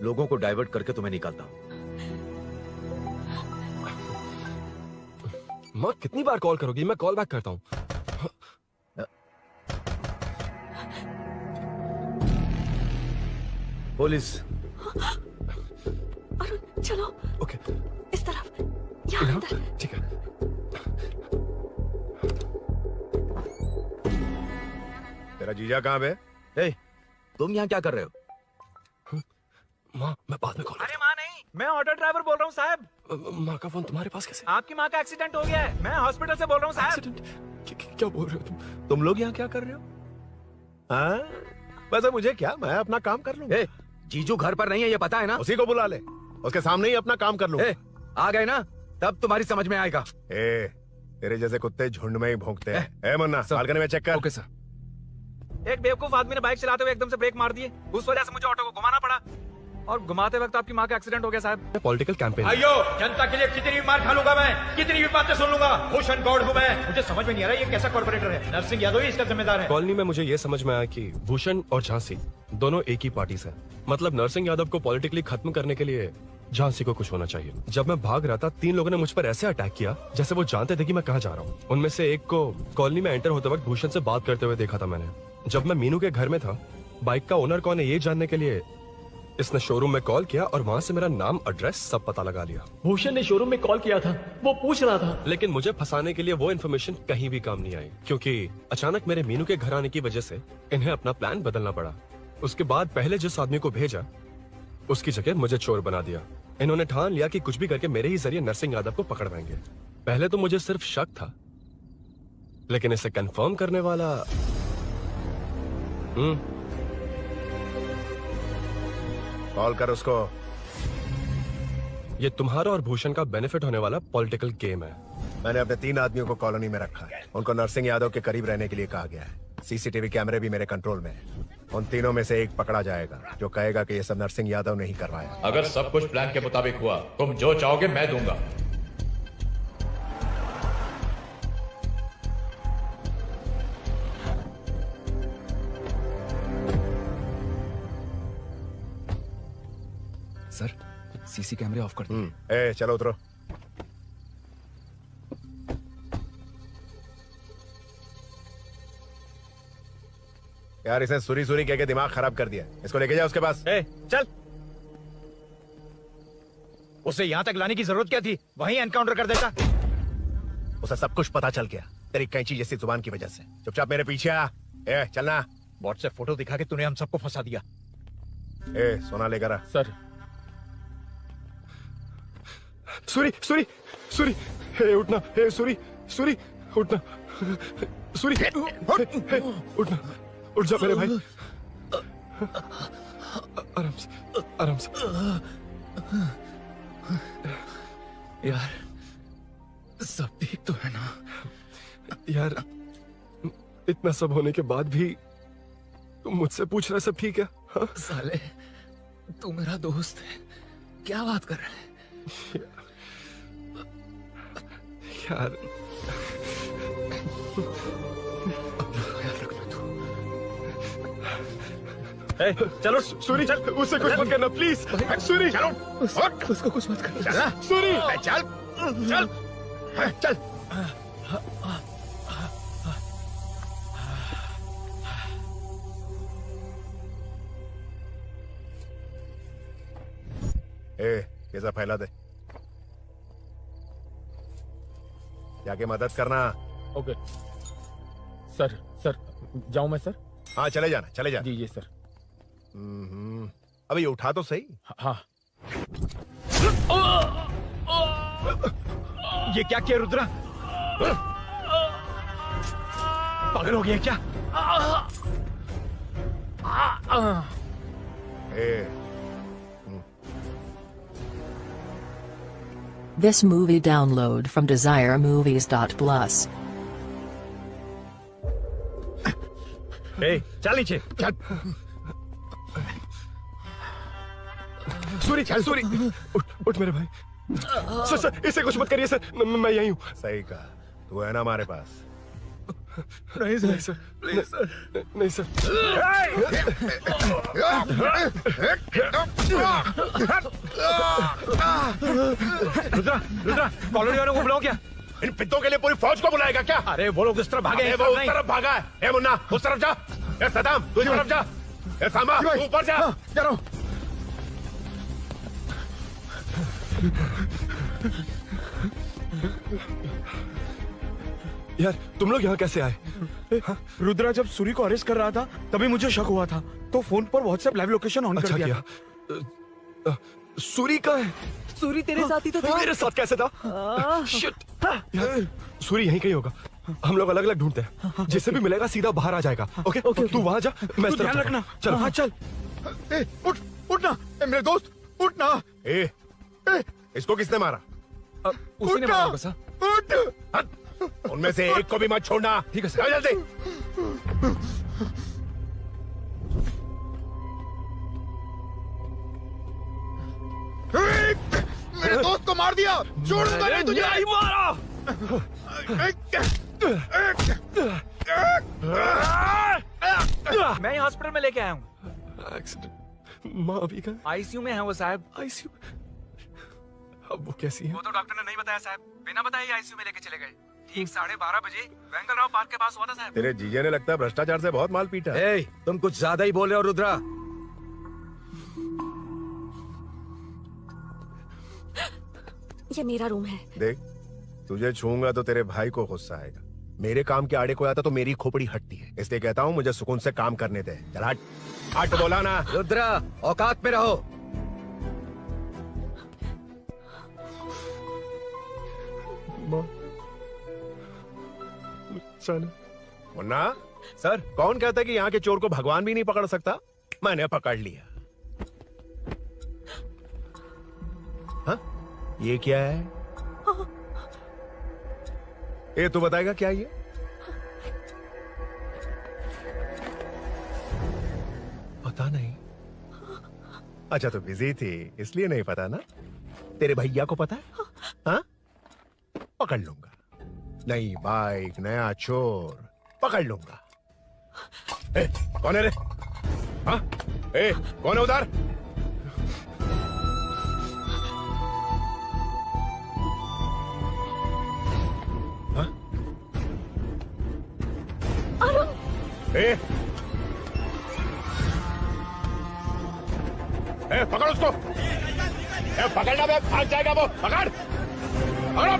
लोगों को डाइवर्ट करके तुम्हें निकालता हूँ। माँ कितनी बार कॉल करोगी? मैं कॉल बैक करता हूँ। पुलिस। अरुण चलो। ओके। इस तरफ, यहाँ अंदर। ठीक है। तेरा जीजा कहाँ पे? तुम यहाँ क्या कर रहे हो? माँ मैं बाद में कॉल। अरे माँ नहीं, मैं ऑटो ड्राइवर बोल रहा हूँ साहब। माँ का फोन तुम्हारे पास कैसे? आपकी माँ का एक्सीडेंट हो गया है, मैं हॉस्पिटल से बोल रहा हूँ साहब। क्या बोल रहे हो तुम लोग यहाँ क्या कर रहे हो? हाँ, वैसे मुझे क्या, मैं अपना काम कर लूँ। जीजू घर पर नहीं है, ये पता है ना? उसी को बुला ले, उसके सामने ही अपना काम कर लूँ। आ गए ना, तब तुम्हारी समझ में आएगा। तेरे जैसे कुत्ते झुंड में ही भौंकते हैं। मुन्ना, बालकनी में चेक कर। Okay sir. एक बेवकूफ आदमी ने बाइक चलाते हुए एकदम से ब्रेक मार दिए, उस वजह से मुझे ऑटो को घुमाना पड़ा, और घुमाते वक्त आपकी माँ का एक्सीडेंट हो गया साहब। Political campaign. भाइयों, जनता के लिए कितनी भी मार खा लूंगा मैं, कितनी भी बातें सुन लूंगा। भूषण गौड़ हूँ मैं। मुझे समझ में नहीं आ रहा ये कैसा कॉर्पोरेटर है। नरसिंह यादव ही इसका जिम्मेदार है। कॉलोनी में मुझे ये समझ में आया कि भूषण और झांसी दोनों एक ही पार्टी से, मतलब नरसिंह यादव को पॉलिटिकली खत्म करने के लिए झांसी को कुछ होना चाहिए। जब मैं भाग रहा था, 3 लोगों ने मुझ पर ऐसे अटैक किया जैसे वो जानते थे कि मैं कहाँ जा रहा हूँ। उनमें से एक को कॉलोनी में एंटर होते वक्त भूषण से बात करते हुए देखा था मैंने। जब मैं मीनू के घर में था, बाइक का ओनर कौन है ये जानने के लिए इसने शोरूम में कॉल किया और वहाँ से मेरा नाम, एड्रेस सब पता लगा लिया। भूषण ने शोरूम में कॉल किया था, वो पूछ रहा था। लेकिन मुझे फंसाने के लिए वो इन्फॉर्मेशन कहीं भी काम नहीं आई, क्योंकि अचानक मेरे मीनू के घर आने की वजह से इन्हें अपना प्लान बदलना पड़ा। उसके बाद पहले जिस आदमी को भेजा, उसकी जगह मुझे चोर बना दिया। इन्होंने ठान लिया कि कुछ भी करके मेरे ही जरिए नरसिंह यादव को पकड़ पाएंगे। पहले तो मुझे सिर्फ शक था, लेकिन इसे कंफर्म करने वाला कॉल कर उसको। ये तुम्हारा और भूषण का बेनिफिट होने वाला पॉलिटिकल गेम है। मैंने अपने 3 आदमियों को कॉलोनी में रखा है। उनको नरसिंह यादव के करीब रहने के लिए कहा गया है। सीसीटीवी कैमरे भी मेरे कंट्रोल में है। उन तीनों में से एक पकड़ा जाएगा जो कहेगा कि ये सब नरसिंह यादव ने ही करवाया। अगर सब कुछ प्लान के मुताबिक हुआ, तुम जो चाहोगे मैं दूंगा। सर, सीसी कैमरे ऑफ कर दो। ए, चलो उतरो। यार इसे सुरी सुरी कह के दिमाग खराब कर दिया। इसको लेके जाओ उसके पास। चल। उसे यहाँ तक लाने की जरूरत क्या थी? वहीं एनकाउंटर कर देता। उसे सब कुछ पता चल गया तेरी कैंची जैसी जुबान की वजह से। चुपचाप मेरे पीछे आ। चलना। व्हाट्सएप फोटो दिखा के तूने हम सबको फंसा दिया। सोना लेकर आ। सर। सूरी सूरी सूरी, उठना। सूरी सूरी, उठना। सूरी उठना, उठ जा मेरे भाई। आराम से, आराम से। यार सब ठीक तो है ना? यार इतना सब होने के बाद भी तुम मुझसे पूछ रहा सब ठीक है? हाँ? साले तू मेरा दोस्त है, क्या बात कर रहा है? यार चलो सूरी, चल। उससे कुछ मत करना प्लीज। सूरी चलो, उसको कुछ मत करना। चल सूरी, चल चल चल। ये सब फैला दे। जाके मदद करना। Okay sir. सर जाऊं मैं सर? हाँ चले जाना, चले जाना। जी सर। अबे ये उठा तो सही। हाँ। ये क्या किया रुद्रा? पागल हो गया क्या? This movie download from DesireMovies.plus. चल नीचे चल। सूरी, सूरी, उठ मेरे भाई। सर सर, इसे कुछ मत करिए सर, मैं यहीं हूँ। सही कहा, तू है ना हमारे पास? नहीं सर, नहीं सर, प्लीज सर, नहीं सर। रुद्रा, रुद्रा, कॉलोनी वालों को बुलाओ क्या? इन पिद्दों के लिए पूरी फौज को बुलाएगा क्या? अरे वो लोग उस तरफ भागे हैं। वो उस तरफ भागा है। ए मुन्ना, उस तरफ जा। ए सदाम, तू इस तरफ जा। ए सामा, तू ऊपर जा। जा रहा हूं। यार तुम लोग यहाँ कैसे आए? रुद्रा जब सूरी को अरेस्ट कर रहा था तभी मुझे शक हुआ था, तो फोन पर व्हाट्सएप लाइव लोकेशन ऑन कर दिया। सूरी का है? सूरी तेरे साथ ही तो था। मेरे साथ कैसे था? शिट। यार सूरी यहीं कहीं होगा। हम लोग अलग अलग ढूंढते हैं। जिससे भी मिलेगा सीधा बाहर आ जाएगा। ओके ओके, तू वहां जा, मैं इस तरफ ध्यान रखना। चल। हाँ चल। उठ, उठना मेरे दोस्त, उठना। इसको किसने मारा? उसी ने मारा होगा सर। उठ। उनमें से एक को भी मत छोड़ना। ठीक है सर। जल्दी। मेरे दोस्त को मार दिया। छोड़ दूंगा नहीं तुझे। नहीं मारा। मैं ही हॉस्पिटल में लेके आया हूँ। एक्सीडेंट। माँ अभी का आईसीयू में है वो साहब। आईसीयू? अब वो कैसी है? वो तो डॉक्टर ने नहीं बताया साहब, बिना बताए आईसीयू में लेके चले गए। ठीक 12:30 बजे वेंकट राव पार्क के पास हुआ था साहब। तेरे जीजे ने लगता है भ्रष्टाचार से बहुत माल पीटा। तुम कुछ ज्यादा ही बोल रहे हो रुद्रा। ये मेरा रूम है। देख, तुझे छूंगा तो तेरे भाई को गुस्सा आएगा। मेरे काम के आड़े को आता तो मेरी खोपड़ी हटती है, इसलिए कहता हूँ मुझे सुकून से काम करने दे। चल हट। हट बोला ना। रुद्रा औकात में रहो। मुन्ना सर, कौन कहता है कि यहाँ के चोर को भगवान भी नहीं पकड़ सकता? मैंने पकड़ लिया। ये क्या है? ये तू बताएगा क्या ये? पता नहीं। अच्छा तो बिजी थी इसलिए नहीं पता ना? तेरे भैया को पता है? हाँ? पकड़ लूंगा। नई बाइक, नया चोर, पकड़ लूंगा। ए, कौन है रे? हाँ? ए, कौन है उधर? हाँ? ए, पकड़ उसको। पकड़ना बे, भाग जाएगा वो। पकड़, पकड़ो।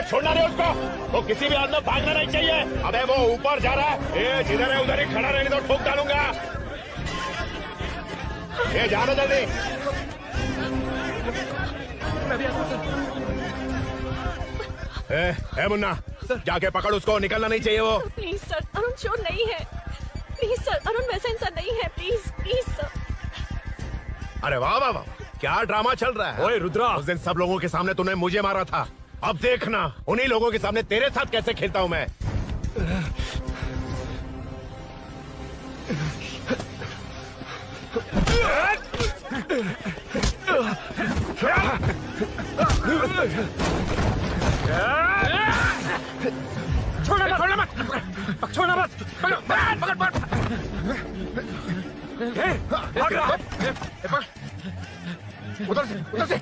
छोड़ना नहीं उसको। वो किसी भी हाल में भागना नहीं चाहिए। अबे वो ऊपर जा रहा है। जिधर है उधर ही खड़ा रहने दो, ठोक डालूंगा। जाना जल्दी। मुन्ना, जाके पकड़ उसको, निकलना नहीं चाहिए वो। प्लीज सर, अरुण चोर नहीं है। प्लीज सर, अरुण वैसा इंसान नहीं है। Please please sir. अरे वाह वाह वाह, क्या ड्रामा चल रहा है। ओए रुद्रा, उस दिन सब लोगों के सामने तूने मुझे मारा था। अब देखना उन्हीं लोगों के सामने तेरे साथ कैसे खेलता हूं मैं। छोड़ना मत, छोड़ना मत। पकड़, पकड़, पकड़। उधर से, उधर से।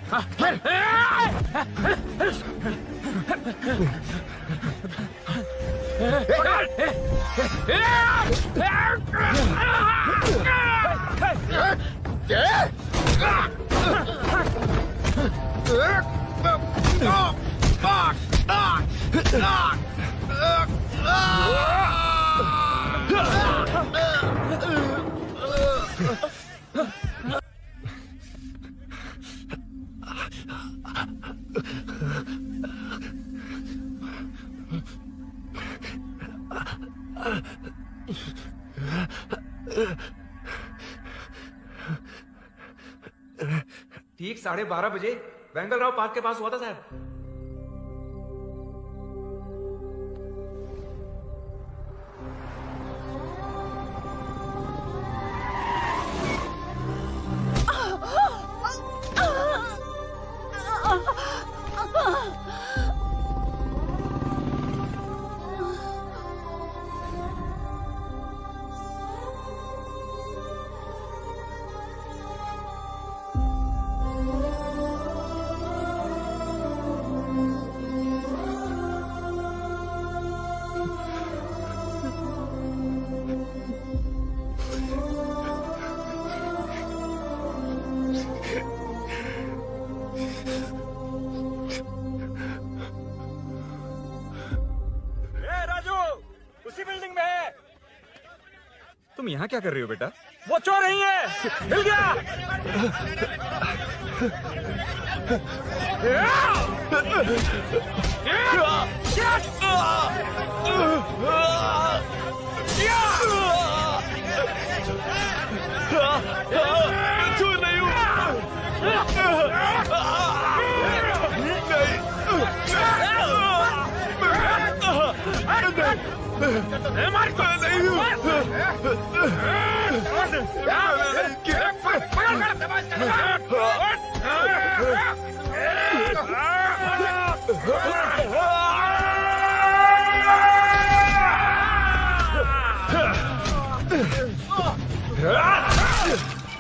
ठीक 12:30 बजे वेंगल राव पार्क के पास हुआ था साहब। तुम यहाँ क्या कर रही हो बेटा? वो चोर नहीं है, मिल गया। चोर नहीं हूँ।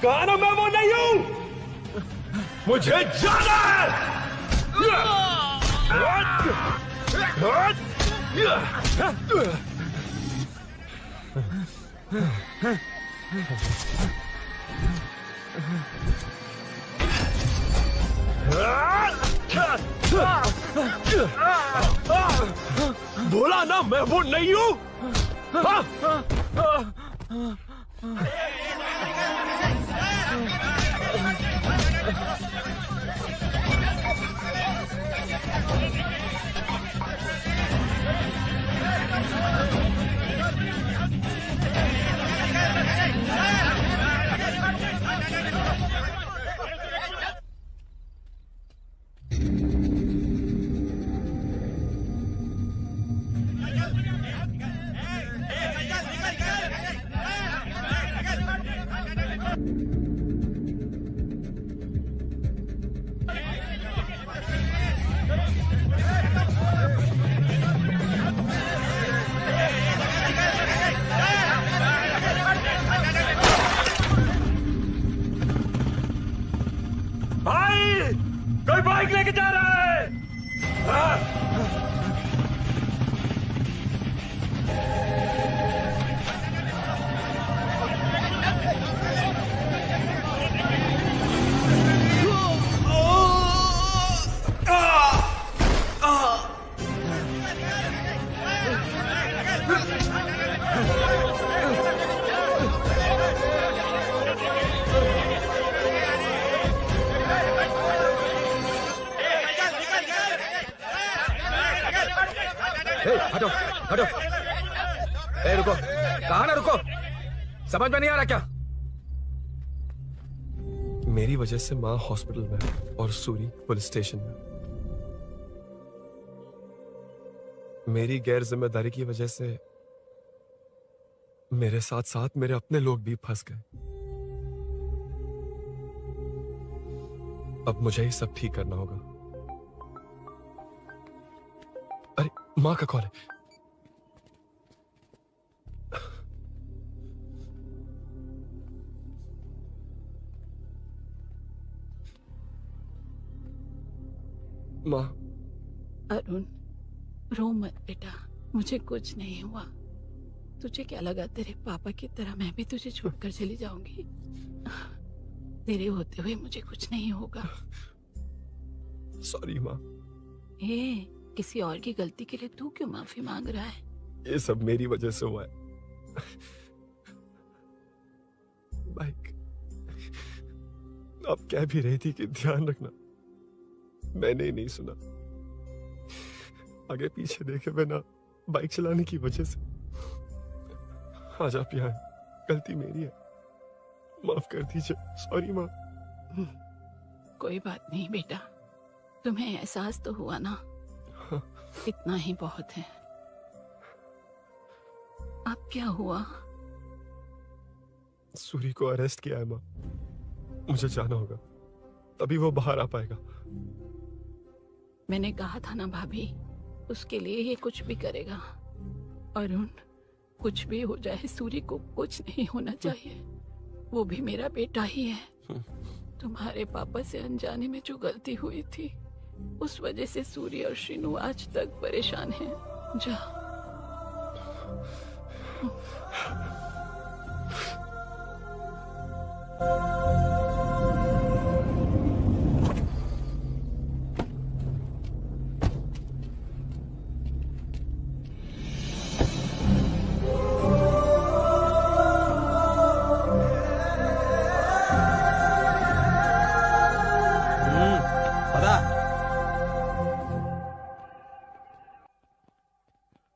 कहा ना मैं वो नहीं हूँ, मुझे जाना है। बोला ना मैं वो नहीं हूँ। भाई कोई बाइक लेके जा रहा है। हटो हटो। ए रुको, कहा ना रुको, समझ में नहीं आ रहा क्या? मेरी वजह से माँ हॉस्पिटल में और सूरी पुलिस स्टेशन में। मेरी गैर जिम्मेदारी की वजह से मेरे साथ साथ मेरे अपने लोग भी फंस गए। अब मुझे ही सब ठीक करना होगा। अरे माँ का कॉल है। माँ। अरुण, रो मत बेटा, मुझे कुछ नहीं हुआ। तुझे क्या लगा तेरे पापा की तरह मैं भी तुझे छोड़कर चली जाऊंगी? तेरे होते हुए मुझे कुछ नहीं होगा। सॉरी माँ। किसी और की गलती के लिए तू क्यों माफी मांग रहा है? ये सब मेरी वजह से हुआ है। बाइक आप कह भी रही थी कि ध्यान रखना, मैंने ही नहीं सुना। आगे पीछे देखे बिना बाइक चलाने की वजह से आज आप यहाँ हैं। गलती मेरी है, माफ कर दीजिए। सॉरी माँ। कोई बात नहीं बेटा, तुम्हें एहसास तो हुआ ना? हाँ। इतना ही बहुत है। अब क्या हुआ? सूरी को अरेस्ट किया है माँ, मुझे जाना होगा, तभी वो बाहर आ पाएगा। मैंने कहा था ना भाभी, उसके लिए ये कुछ भी करेगा। अरुण, कुछ भी हो जाए सूरी को कुछ नहीं होना चाहिए। वो भी मेरा बेटा ही है। तुम्हारे पापा से अनजाने में जो गलती हुई थी, उस वजह से सूरी और श्रीनु आज तक परेशान हैं। जा।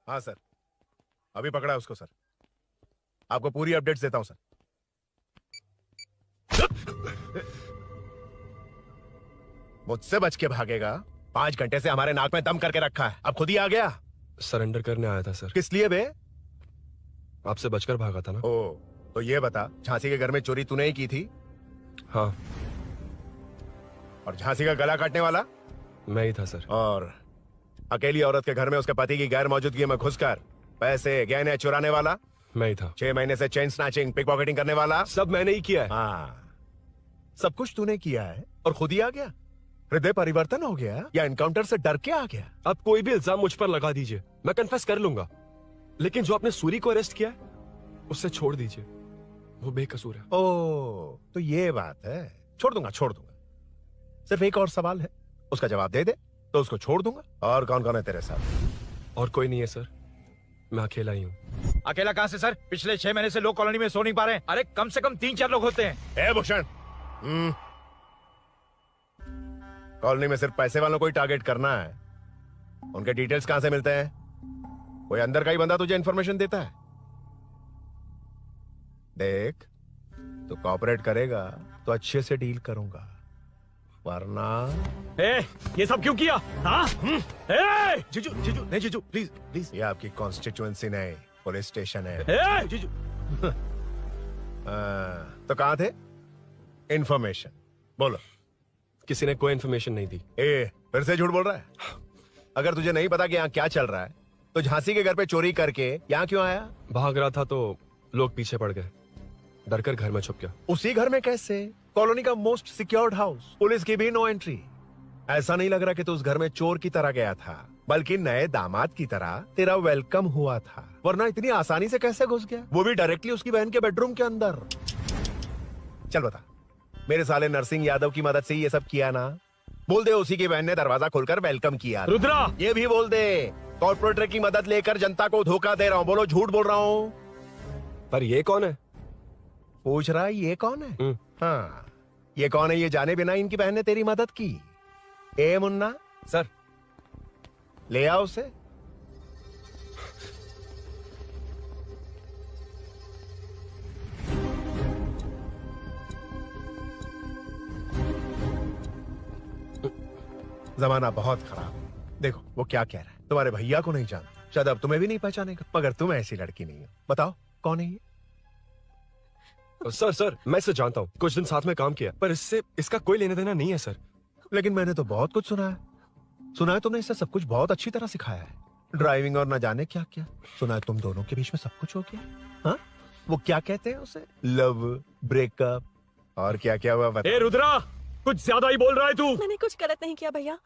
हाँ सर, अभी पकड़ा उसको सर। आपको पूरी अपडेट्स देता हूं सर। मुझसे बच के भागेगा? 5 घंटे से हमारे नाक में दम करके रखा है, अब खुद ही आ गया। सरेंडर करने आया था सर। किस लिए बे? आपसे बचकर भागा था ना। ओ, तो ये बता, झांसी के घर में चोरी तूने ही की थी? हाँ। और झांसी का गला काटने वाला? मैं ही था सर। और अकेली औरत के घर में उसके पति की गैर मौजूदगी में घुसकर पैसे गहने चुराने वाला? मैं ही था। 6 महीने से चेन स्नैचिंग, पिक पॉकेटिंग करने वाला? सब मैंने ही किया है। हाँ, सब कुछ तूने किया है और खुद ही आ गया? हृदय परिवर्तन हो गया या एनकाउंटर से डर के आ गया? अब कोई भी इल्जाम मुझ पर लगा दीजिए, मैं कन्फेस कर लूंगा, लेकिन जो आपने सूरी को अरेस्ट किया है उससे छोड़ दीजिए, वो बेकसूर है। ओ, तो ये बात है। छोड़ दूंगा, छोड़ दूंगा। सिर्फ एक और सवाल है, उसका जवाब दे दे तो उसको छोड़ दूंगा। और कौन कौन है तेरे साथ? और कोई नहीं है सर, मैं अकेला ही हूँ। अकेला कहाँ से सर? पिछले 6 महीने से लोग कॉलोनी में सो नहीं पा रहे हैं। अरे कम से कम 3-4 लोग होते हैं। ए भूषण, कॉलोनी में सिर्फ पैसे वालों को ही टारगेट करना है। उनके डिटेल्स कहां से मिलते हैं? कोई अंदर का ही बंदा तुझे इंफॉर्मेशन देता है? देख, तो कॉपरेट करेगा तो अच्छे से डील करूंगा, वरना ये सब क्यों किया? हाँ? जीजू, जीजू, नहीं जीजू, प्लीज प्लीज। ये आपकी कॉन्स्टिट्यूएंसी नहीं, पुलिस स्टेशन है। जीजू। तो कहाँ थे? इंफॉर्मेशन बोलो। किसी ने कोई इन्फॉर्मेशन नहीं दी। फिर से झूठ बोल रहा है? अगर तुझे नहीं पता कि यहाँ क्या चल रहा है तो झांसी के घर पे चोरी करके यहाँ क्यों आया? भाग रहा था तो लोग पीछे पड़ गए, डरकर घर में छुप गया। उसी घर में कैसे? कॉलोनी का मोस्ट सिक्योर्ड हाउस, पुलिस की भी नो एंट्री। ऐसा नहीं लग रहा कि तू उस घर में चोर की तरह गया था, बल्कि नए दामाद की तरह तेरा वेलकम हुआ था। वरना इतनी आसानी से कैसे घुस गया, वो भी डायरेक्टली उसकी बहन के बेडरूम के अंदर? चल बता, मेरे साले नरसिंह यादव की मदद से ये सब किया ना? बोल दे उसी की बहन ने दरवाजा खोलकर वेलकम किया। रुद्रा! ये भी बोल दे कॉर्पोरेटर की मदद लेकर जनता को धोखा दे रहा हूँ। बोलो झूठ बोल रहा हूँ? पर ये कौन है? पूछ रहा है ये कौन है? हाँ, ये कौन है ये जाने बिना इनकी बहन ने तेरी मदद की। ए मुन्ना सर, ले आओ उसे। जमाना बहुत खराब। देखो वो क्या कह रहा है, तुम्हारे भैया को नहीं जानता, शायद अब तुम्हें भी नहीं पहचानेगा, मगर तुम ऐसी लड़की नहीं हो। बताओ कौन है ये? सर मैं इसे जानता हूँ, कुछ दिन साथ में काम किया, पर इससे इसका कोई लेना देना नहीं है सर। लेकिन मैंने तो बहुत कुछ सुना है। सुना है तुमने इसे सब कुछ बहुत अच्छी तरह सिखाया है, ड्राइविंग और न जाने क्या क्या। सुना है तुम दोनों के बीच में सब कुछ हो गया। हाँ, वो क्या कहते हैं उसे, लव, ब्रेकअप और क्या क्या हुआ बता। ए रुद्रा, कुछ ज्यादा ही बोल रहा है तू। मैंने कुछ गलत नहीं किया भैया।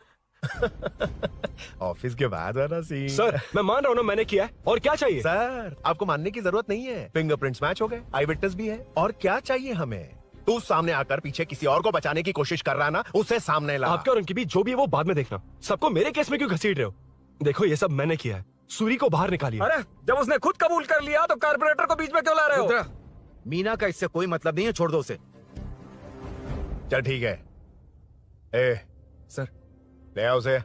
ऑफिस के बाद वाला सीन। सर मैं मान रहा हूँ ना मैंने किया है, और क्या चाहिए? सर आपको मानने की जरूरत नहीं है, फिंगरप्रिंट्स मैच हो गए, आई विटनेस भी है, और क्या चाहिए हमें? तू सामने आकर पीछे किसी और को बचाने की कोशिश कर रहा ना, उसे सामने ला। आपका और उनके बीच जो भी है वो बाद में देखना, सबको मेरे केस में क्यों घसीट रहे हो? देखो ये सब मैंने किया है, सूरी को बाहर निकालिए। अरे जब उसने खुद कबूल कर लिया तो कारपोरेटर को बीच में क्यों ला रहे हो? रुद्रा, मीना का इससे कोई मतलब नहीं है, छोड़ दो उसे। चल ठीक है। ए सर, ले आओ उसे।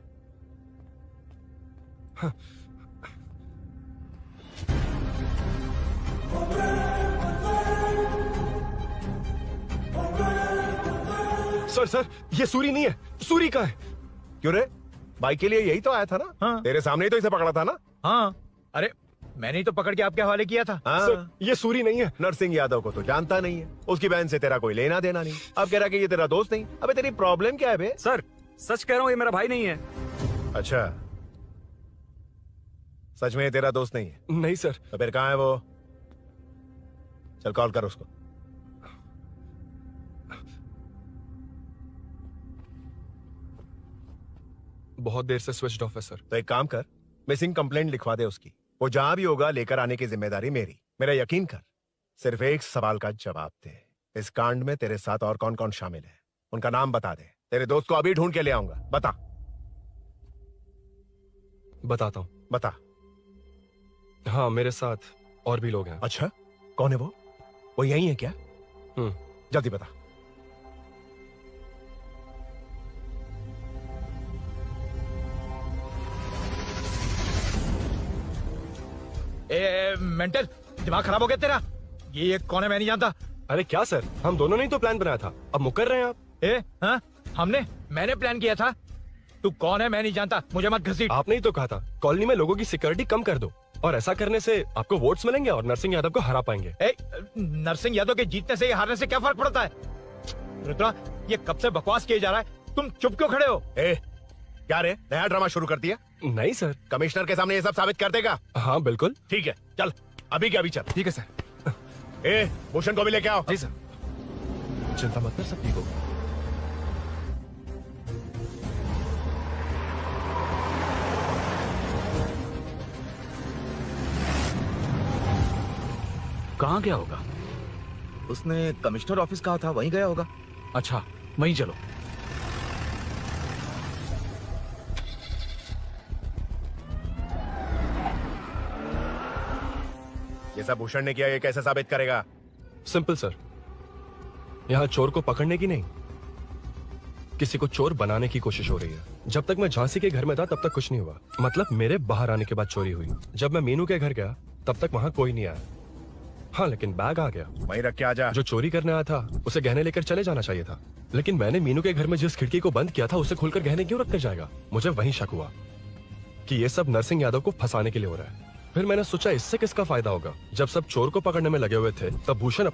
सर ये सूरी नहीं है, सूरी का है। क्यों रे, बाइक के लिए यही तो आया था ना? हाँ। तेरे सामने ही तो इसे पकड़ा था ना? हाँ, अरे मैंने ही तो पकड़ के आपके हवाले किया था। हाँ। सर ये सूरी नहीं है। नरसिंह यादव को तो जानता नहीं है, उसकी बहन से तेरा कोई लेना देना नहीं, अब कह रहा कि ये तेरा दोस्त नहीं। अबे तेरी प्रॉब्लम क्या है बे? सर सच कह रहा हूँ, ये मेरा भाई नहीं है। अच्छा, सच में ये तेरा दोस्त नहीं है? नहीं सर। तो फिर कहाँ है वो? चल कॉल कर उसको। बहुत देर से स्विच ऑफ है सर। तो एक काम कर, मिसिंग कंप्लेंट लिखवा दे उसकी, वो जहां भी होगा लेकर आने की जिम्मेदारी मेरी। मेरा यकीन कर, सिर्फ एक सवाल का जवाब दे, इस कांड में तेरे साथ और कौन कौन शामिल है, उनका नाम बता दे। तेरे दोस्त को अभी ढूंढ के ले आऊंगा। बता। बताता हूँ। बता। हाँ मेरे साथ और भी लोग हैं। अच्छा, कौन है वो? वो यही है क्या? जल्दी बता। मेंटल दिमाग खराब हो गया तेरा? ये कौन है, मैं नहीं जानता। अरे क्या सर, हम दोनों ने ही तो प्लान बनाया था, अब मुकर रहे हैं आप। हाँ, मैंने प्लान किया था। तू कौन है मैं नहीं जानता, मुझे मत घसीट। आपने ही तो कहा था कॉलोनी में लोगों की सिक्योरिटी कम कर दो, और ऐसा करने से आपको वोट्स मिलेंगे और नरसिंह यादव को हरा पाएंगे। नरसिंह यादव के जीतने से या हारने से क्या फर्क पड़ता है? रुद्रा, ये कब से बकवास किए जा रहा है, तुम चुप क्यों खड़े हो? क्या रे, नया ड्रामा शुरू कर दिया? नहीं सर। कमिश्नर के सामने ये सब साबित कर देगा? हाँ बिल्कुल। ठीक है, चल अभी के अभी चल। ठीक है सर। भूषण को भी लेके आओ। जी सर। चिंता मत कर, सब ठीक होगा। कहाँ गया होगा? उसने कमिश्नर ऑफिस कहा था, वहीं गया होगा। अच्छा, वहीं चलो। ये सब भूषण ने किया, ये कैसे साबित करेगा? सिंपल सर, यहाँ चोर को पकड़ने की नहीं, किसी को चोर बनाने की कोशिश हो रही है। जब तक मैं झांसी के घर में था तब तक कुछ नहीं हुआ, मतलब मेरे बाहर आने के बाद चोरी हुई। जब मैं मीनू के घर गया तब तक वहां कोई नहीं आया। हाँ लेकिन बैग आ गया, वहीं रख के आ जा। जो चोरी करने आया था उसे गहने लेकर चले जाना चाहिए था, लेकिन मैंने मीनू के घर में जिस खिड़की को बंद किया था उसे खोलकर गहने क्यों रख कर जाएगा? मुझे वहीं शक हुआ कि ये सब नरसिंह यादव को फंसाने के लिए हो रहा है। फिर मैंने सोचा इससे किसका फायदा होगा। जब सब चोर को पकड़ने में लगे हुए थे तब भूषण